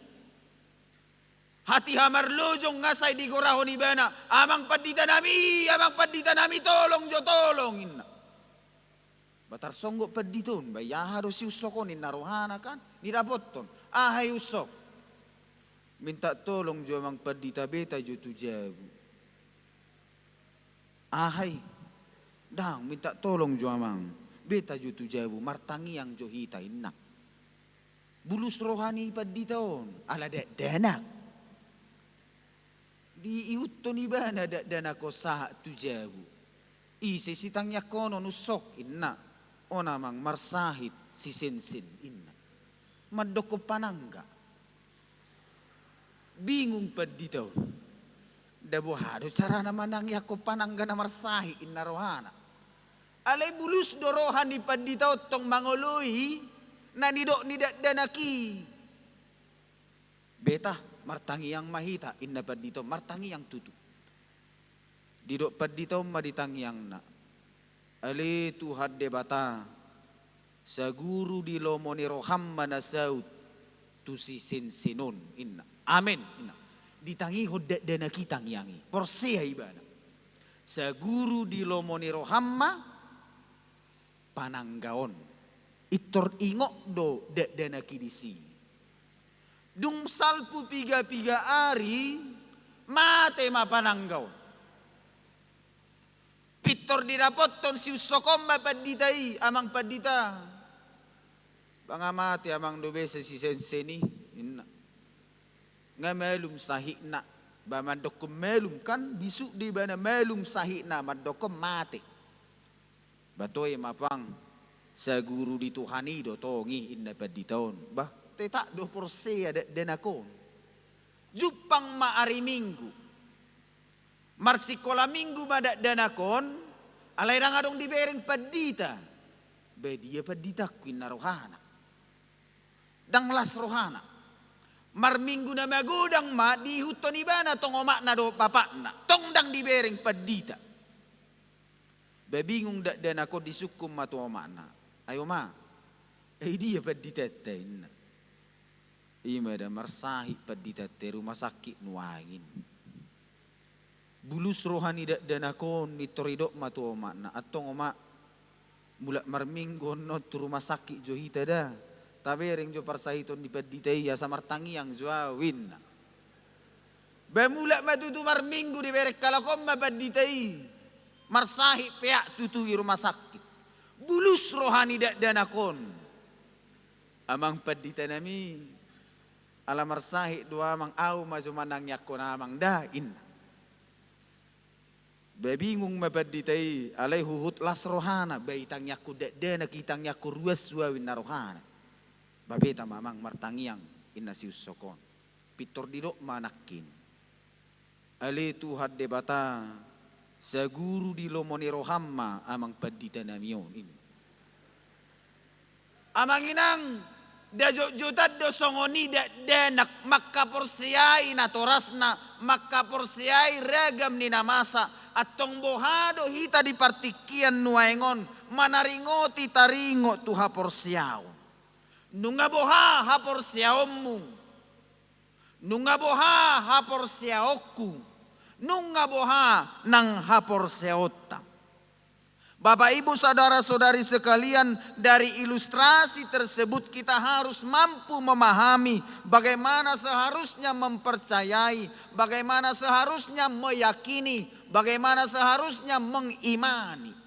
Hati hamar lojong ngasay di gorahon ibana. Amang padita nami tolong jo tolongin. Batar songgo paditon. Bayaha do si usokonin narohana kan. Nidapoton. Ahay usok. Minta tolong jo amang padita beta jo tujabu. Ahay. Dang minta tolong jo amang. Beta jo tujabu. Martangi yang jo hita inak. Bulus rohani paditon. Ala denak. Di iuton ibana dana ko sa tujabu. Isi sitangnya kono nusok inna. O namang marsahit si sensin inna. Madoko panangga. Bingung pa dito. Dabuhado cara naman ang yako panangga na marsahi inna rohana. Alay bulus dorohan ni paditaw tong mangoloy na nidok ni danaki. Beta. Martangi yang mahita inna padito martangi yang tutu didok padito maditangi yang na ali tuhad debata sa guru di lomoni roham manasaut tu si sensinon inna amen inna ditangi hodat dana kitang yangi porsia ibana sa guru di lomoni rohamma pananggaon itor ingok do dana kidisi. Dung salpu piga ari mate mapananggaw. Pitor dirapoton si usokom mapaditai amang padita. Pangamati amang dobe sa si senseni inna. Nga melum sahikna ba mandokom melum kan bisu di bana melum sahikna mandokom mate. Batoy mapang sa guru di Tuhani do tongi inna paditaon bah tak do porsia denakon. Jupang maari minggu. Marsikola minggu madak danakon. Alay rangadong dibereng padita. Bedia padita kuin na rohana. Danglas rohana. Mar minggu na magudang ma dihuton ibana tong omak na do papak na. Tong dang dibereng padita. Bebingung danakon disukum ma to omak na. Ayo ma. Dia padita tayo. Ima da marsahi padita te rumah sakit nuangin. Bulus rohani danakon nitoridok matu omak na atong omak mulak marminggon no tu rumah sakit jo hita da. Tabereng jo parsahiton di padita iya sa martangi yang jo awin. Bemulak matutu marminggu di berek kalakom ma padita iya. Marsahi peak tutui rumah sakit. Bulus rohani danakon. Amang padita nami alamar sahi dua mang au maju manang yakko namang dain. Bebingung mabaditai alai huhut las rohana baitang yakko dana kitang yakko ruas suawin narohana. Babeta mamang martangiang inna sius sokon. Pitor didok manakin. Ale tuhad debata sa guru di lomoni rohamma amang padita namion ini. Amang inang dajok-jutad do songoni denak makaporsiai na torasna makaporsiai ragam ni namasa atong bohado hita di partikian nuaingon manaringoti taringo tu haporsiao nunga boha haporsiaomu nunga boha haporsiaoku nunga boha nang haporsiaota. Bapak ibu saudara-saudari sekalian, dari ilustrasi tersebut kita harus mampu memahami bagaimana seharusnya mempercayai, bagaimana seharusnya meyakini, bagaimana seharusnya mengimani.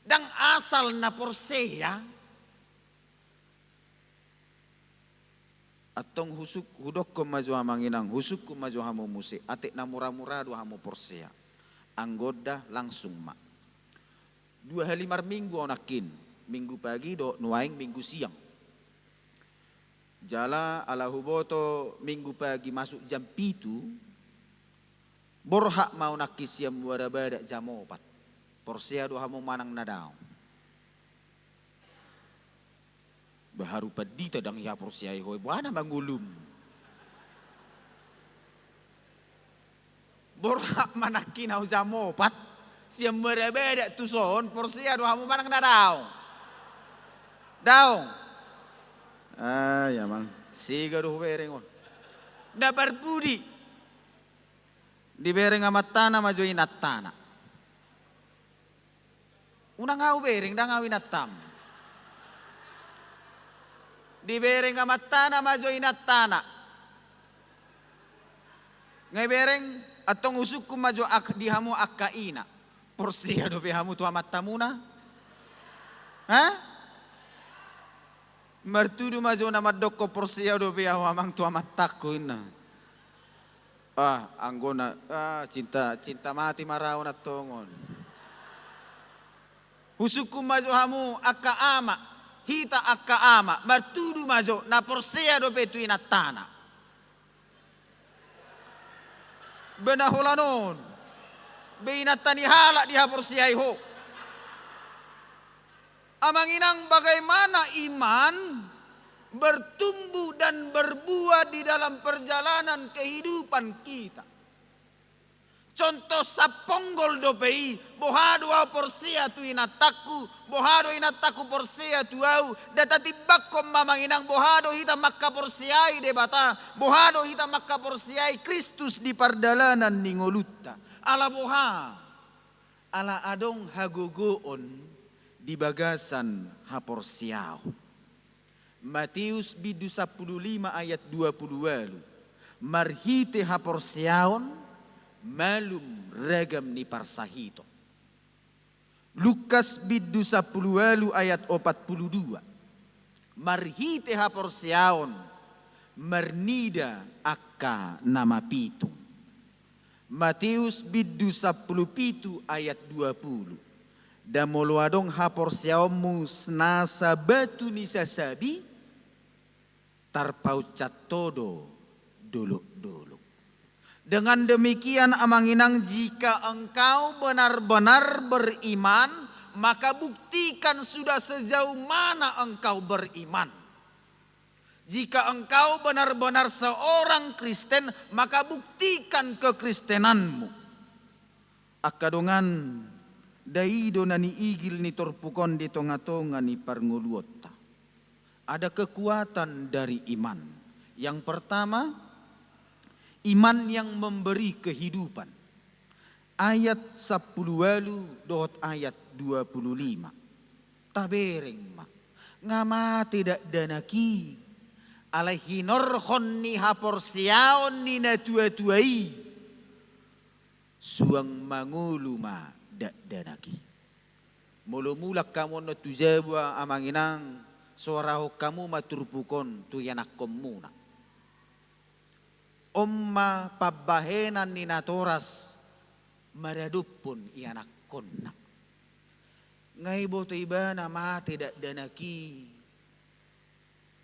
Dan asal na porseya Atong husuk hudok ko maju hamanginang husuk ko maju hamu muse atik na murah-murah do hamu porsea. Anggoda langsung mak. 2 hari 5 minggu onakin. Minggu pagi do nuaing minggu siang. Jala ala huboto minggu pagi masuk jam 7. Borhak mau nakis yang warabada jam 4. Porsea do hamu manang nadao. Baharu padi tadang ya Porsea hoy buana mangulum. Borhak manakinau jam 4. Siam warabada tuson Porsea do hamu manang nadao. Daong. Ya mang. Siga do bereng on. Dapat budi. Di bereng amat tanah maju inat tanah. Unang ngau bereng dah ngau inat tam. Di bereng amat tanah maju inat tanah. Ngai bereng atong usukku maju di hamu akaina. Porsea do be hamu tu amat tamuna. Hah? Mertudu maju nama doko Porsea do be hamu amang tu amat takuina. Anggona cinta mati marau na tongon. Husuku maju hamu akka ama, hita akka ama, martudu maju na Porsea do betu ina tanah. Benaholanon, beinatani halak diha Porsea iho. Amanginang bagaimana iman bertumbuh dan berbuah di dalam perjalanan kehidupan kita. Contoh saponggol dopei, bohado au Porsea tu inataku, bohado inataku Porsea tu au, datati bakkom mamanginang bohado hita makka Porseai de bata, bohado hita makka Porseai Kristus di pardalanan ningolutta. Ala boha, ala adong hagogoon di bagasan ha Porseao. Matius bidu 15 ayat 20. Marhite ha Porseaon malum ragam ni parsahito. Lukas bidu 10 ayat 42. Marhite ha Porseaon marnida akka nama pitung. Matius bidu 10 ayat 20. Damoloadong ha Porseaomu snasa batu ni sasabi tarpaucat todo dolok-dolok. Dengan demikian amanginang jika engkau benar-benar beriman, maka buktikan sudah sejauh mana engkau beriman. Jika engkau benar-benar seorang Kristen, maka buktikan kekristenanmu. Akadongan daido nani igil ni torpukon di tonga-tonga ni parnguluota. Ada kekuatan dari iman. Yang pertama, iman yang memberi kehidupan. Ayat 10 dot ayat 25. Tabereng ma. Ngama tidak danaki. Alaihi norhon ni haporsiaon ni natua-tuai. Suang manguluma dak danaki. Mula-mula kamu na tujabwa amanginang suara kamu maturpukon tu yanakom muna. Omma pabahenan ni natoras maradupun ianakon na. Ngay boto iba na ma tidak danaki.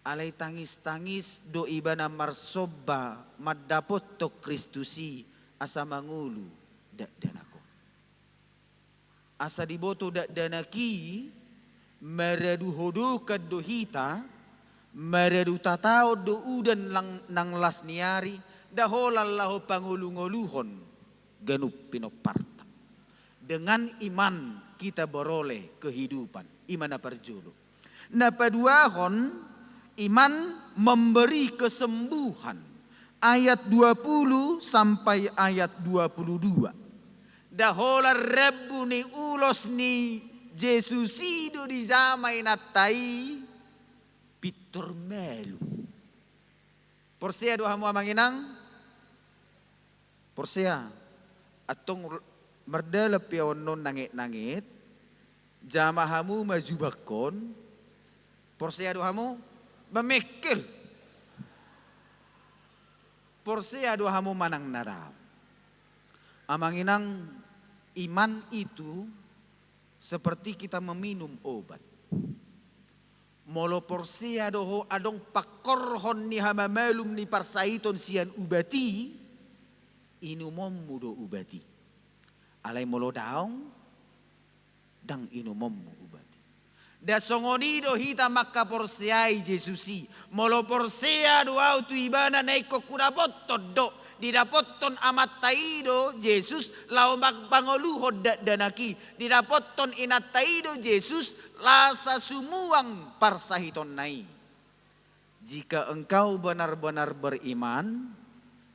Alay tangis-tangis do iba na marsoba madapot to Kristusi asa mangulu dak danako. Asa diboto dak danaki maradu hodo kaddo hita maradu tatao do udan nang lasniari daholal lahu pangulung-uluhon ganup pinoparta. Dengan iman kita beroleh kehidupan, iman na perjolo. Na paduahon iman memberi kesembuhan. Ayat 20 sampai ayat 22. Dahola Rabbu ni ulos ni Jesusido di zamay natai pitor melu. Porsea doha mo amanginang. Porsea atong merdala piawonon nangit-nangit. Jamahamu majubakon. Porsea doha mo mamekil. Porsea do hamu manang nadam. Amanginang iman itu seperti kita meminum obat. Molo porsea doho adong pakorhon ni hamamalum ni parsaiton sian ubati, inumom mudo ubati. Alay molo daong, dang inumom ubati. Da songoni do hita makka porseai Jesusi. Molo porsea do au tu ibana naiko kudapoton do. Didapoton amat taido Jesus lao pangoluho danaki. Didapoton inat taido Jesus lasa sumuang parsahiton nai. Jika engkau benar-benar beriman,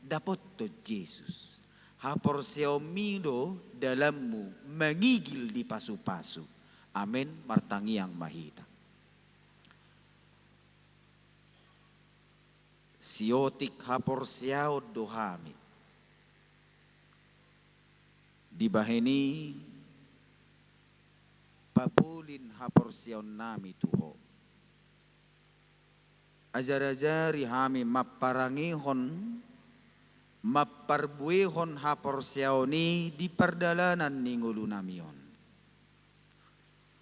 dapat to Yesus. Hapor seomido dalammu mengigil di pasu-pasu. Amin, martangi yang mahita. Siotik hapor siao dohami. Dibaheni papulin hapor siao nami tuho. Ajar-ajari hami maparangihon, maparbuihon hapor siao ni di perdalanan ningulu namion.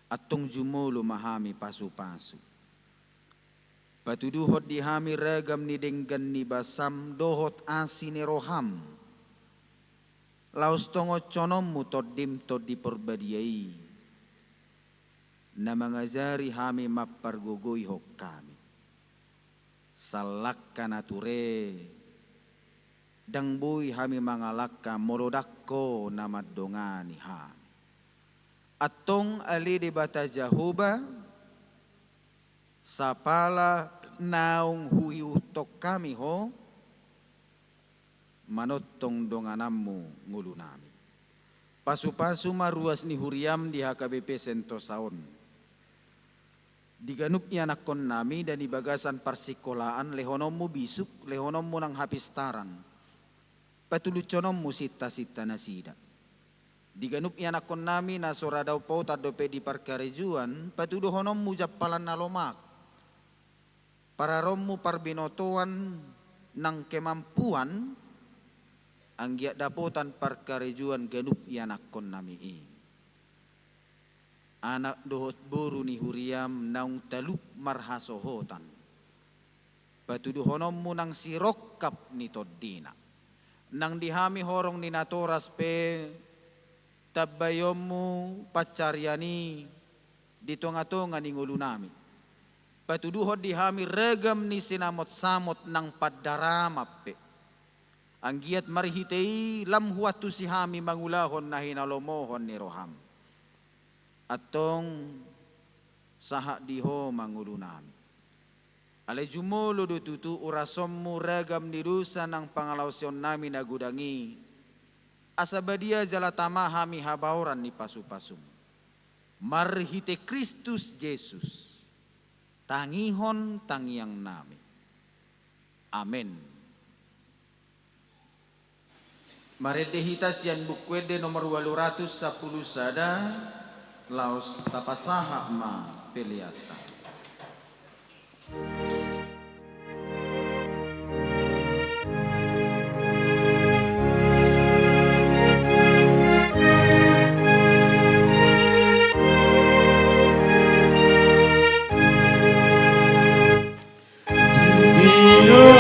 Atong jumulu mahami pasu-pasu. Patuduhot di hami ragam ni denggan ni basam dohot asini roham. Laus tongo conommu todim to diperbadiai. Na mangajari hami mapargogoi hok kami. Salakka nature. Dang bui hami mangalakka morodakko namad dongani hami. Atong ali di bata Jahoba. Sapala naung hui utok kami ho. Manotong donganammu ngulu nami. Pasu-pasu maruas ni huriam di HKBP Sentosaon. Diganup ianakon nami dan ibagasan parsikolaan lehonommu bisuk, lehonommu nang hapistaran. Patuluconommu sita-sita nasida. Diganup ianakon nami na soradaw po tadope di parkarejuan, patuduhonommu japalan na lomak. Pararommu parbinotoan ng kemampuan, ang giat dapotan parkarejuan ganup ianakon nami. Anak dohot buru ni huriam naung talup marhasohotan. Patuduhonommu nang sirokap ni todina. Nang dihami horong ni natoras pe tabayommu pacaryani ditonga-tonga ni ngulu nami. Patuduhot dihami regam ni sinamot-samot nang padaramap pe. Ang giat marihitei lamhuatu si hami mangulahon na hinalomohon ni roham. Atong sahak diho mangulu nami. Ale jumulo do tutu urasommu ragam ni dusa nang pangalausion nami nagudangi. Asabadia jalatama hami habauran ni pasu-pasum. Marhite Kristus Yesus. Tangihon tangiang nami. Amen. Maredehita sian bukwede nomor 810 sada. Laos tapasaha ma peliata. Dia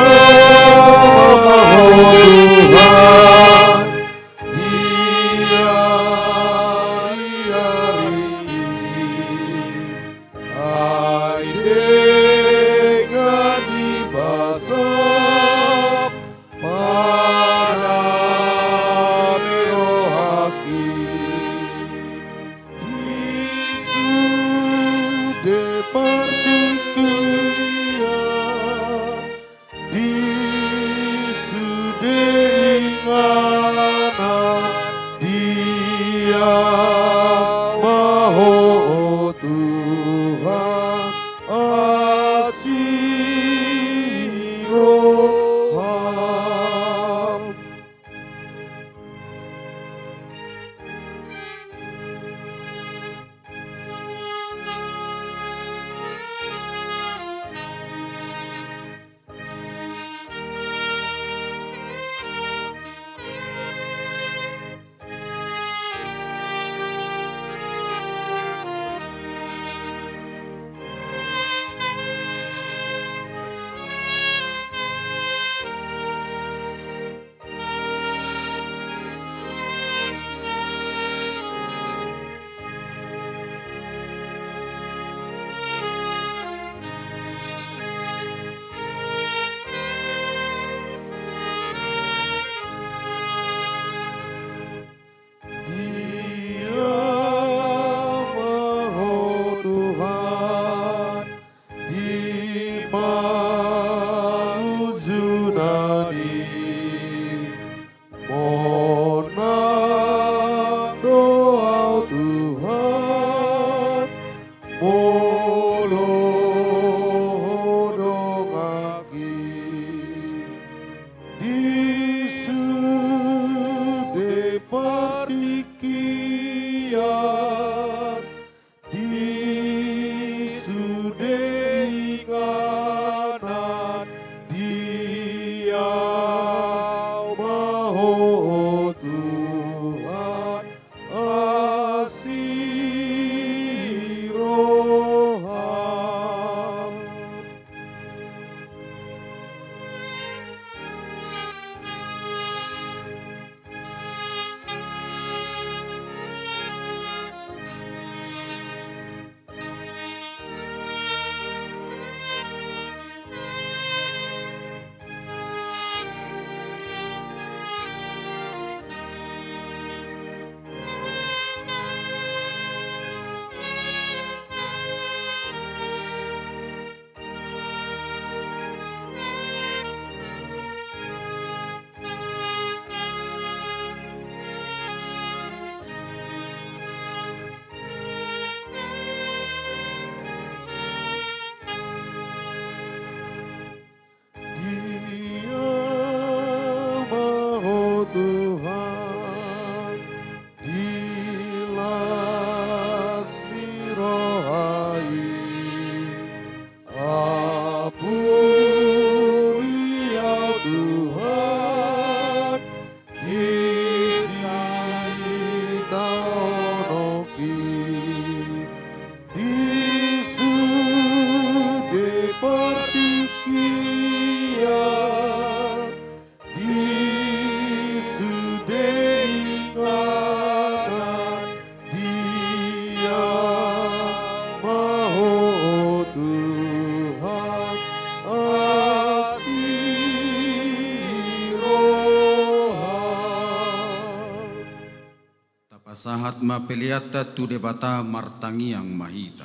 Pasahat mapeliata tu debata martangiang mahita.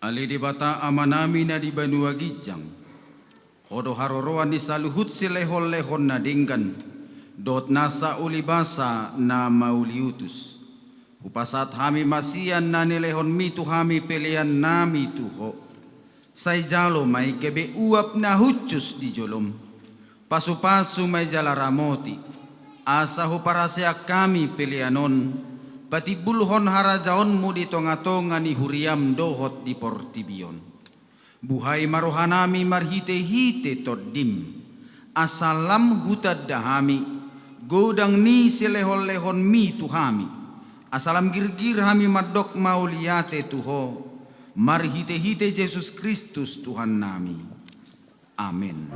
Ali debata amanami na di Banua Gijang. Hodo haroroan ni saluhut silehon-lehon na dinggan. Dot nasa ulibasa na mauliutus. Upasat hami masian na nilehon mitu hami pelian nami tuho. Say jalo may kebe uap na hucus di jolom. Pasu-pasu may jala ramoti. Asa huparasea kami pelianon. Pati bulhon harajaon mu di tonga-tonga ni huriam dohot di portibion. Buhay marohanami marhite-hite toddim. Asalam hutad dahami. Godang ni silehon-lehon mi tuhami. Asalam girgir hami madok mauliate tuho. Marhite-hite Yesus Kristus Tuhan nami. Amin.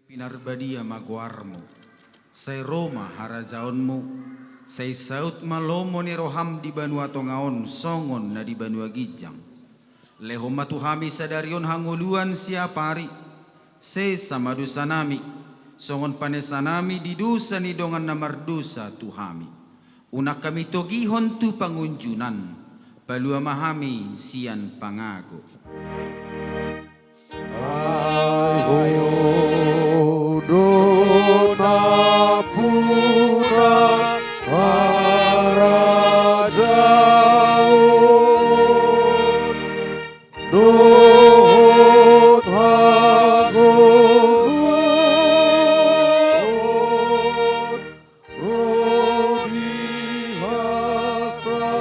Pinarbadia maguarmo, say Roma harajaonmu, say saut malomo ni roham di Banua Tongaon, songon na di Banua Gijang. Leho matuhami sadarion hanguluan siapari, say samadusa nami, songon panesanami di dusa ni dongan na mardusa tuhami. Unak kami togihon tu pangunjunan, palua mahami sian pangago. Dona pura harajaon dohot hagoron robi hasagapon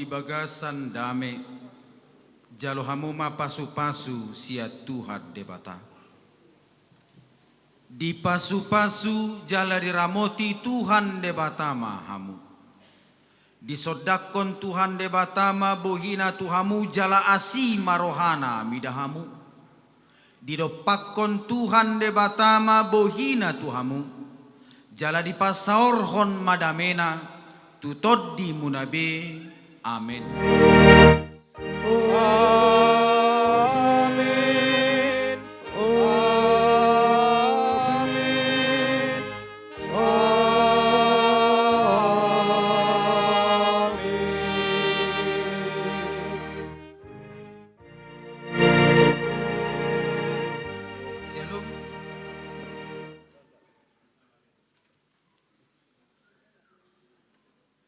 bagasan dame jalo hamu mapasu-pasu sia Tuhan debata di pasu-pasu jala diramoti Tuhan debatama hamu disodakon Tuhan debatama bohina tuhamu jala asi marohana midahamu didopakon Tuhan debatama bohina tuhamu jala dipasaorhon madamena tutod di munabe. Amin.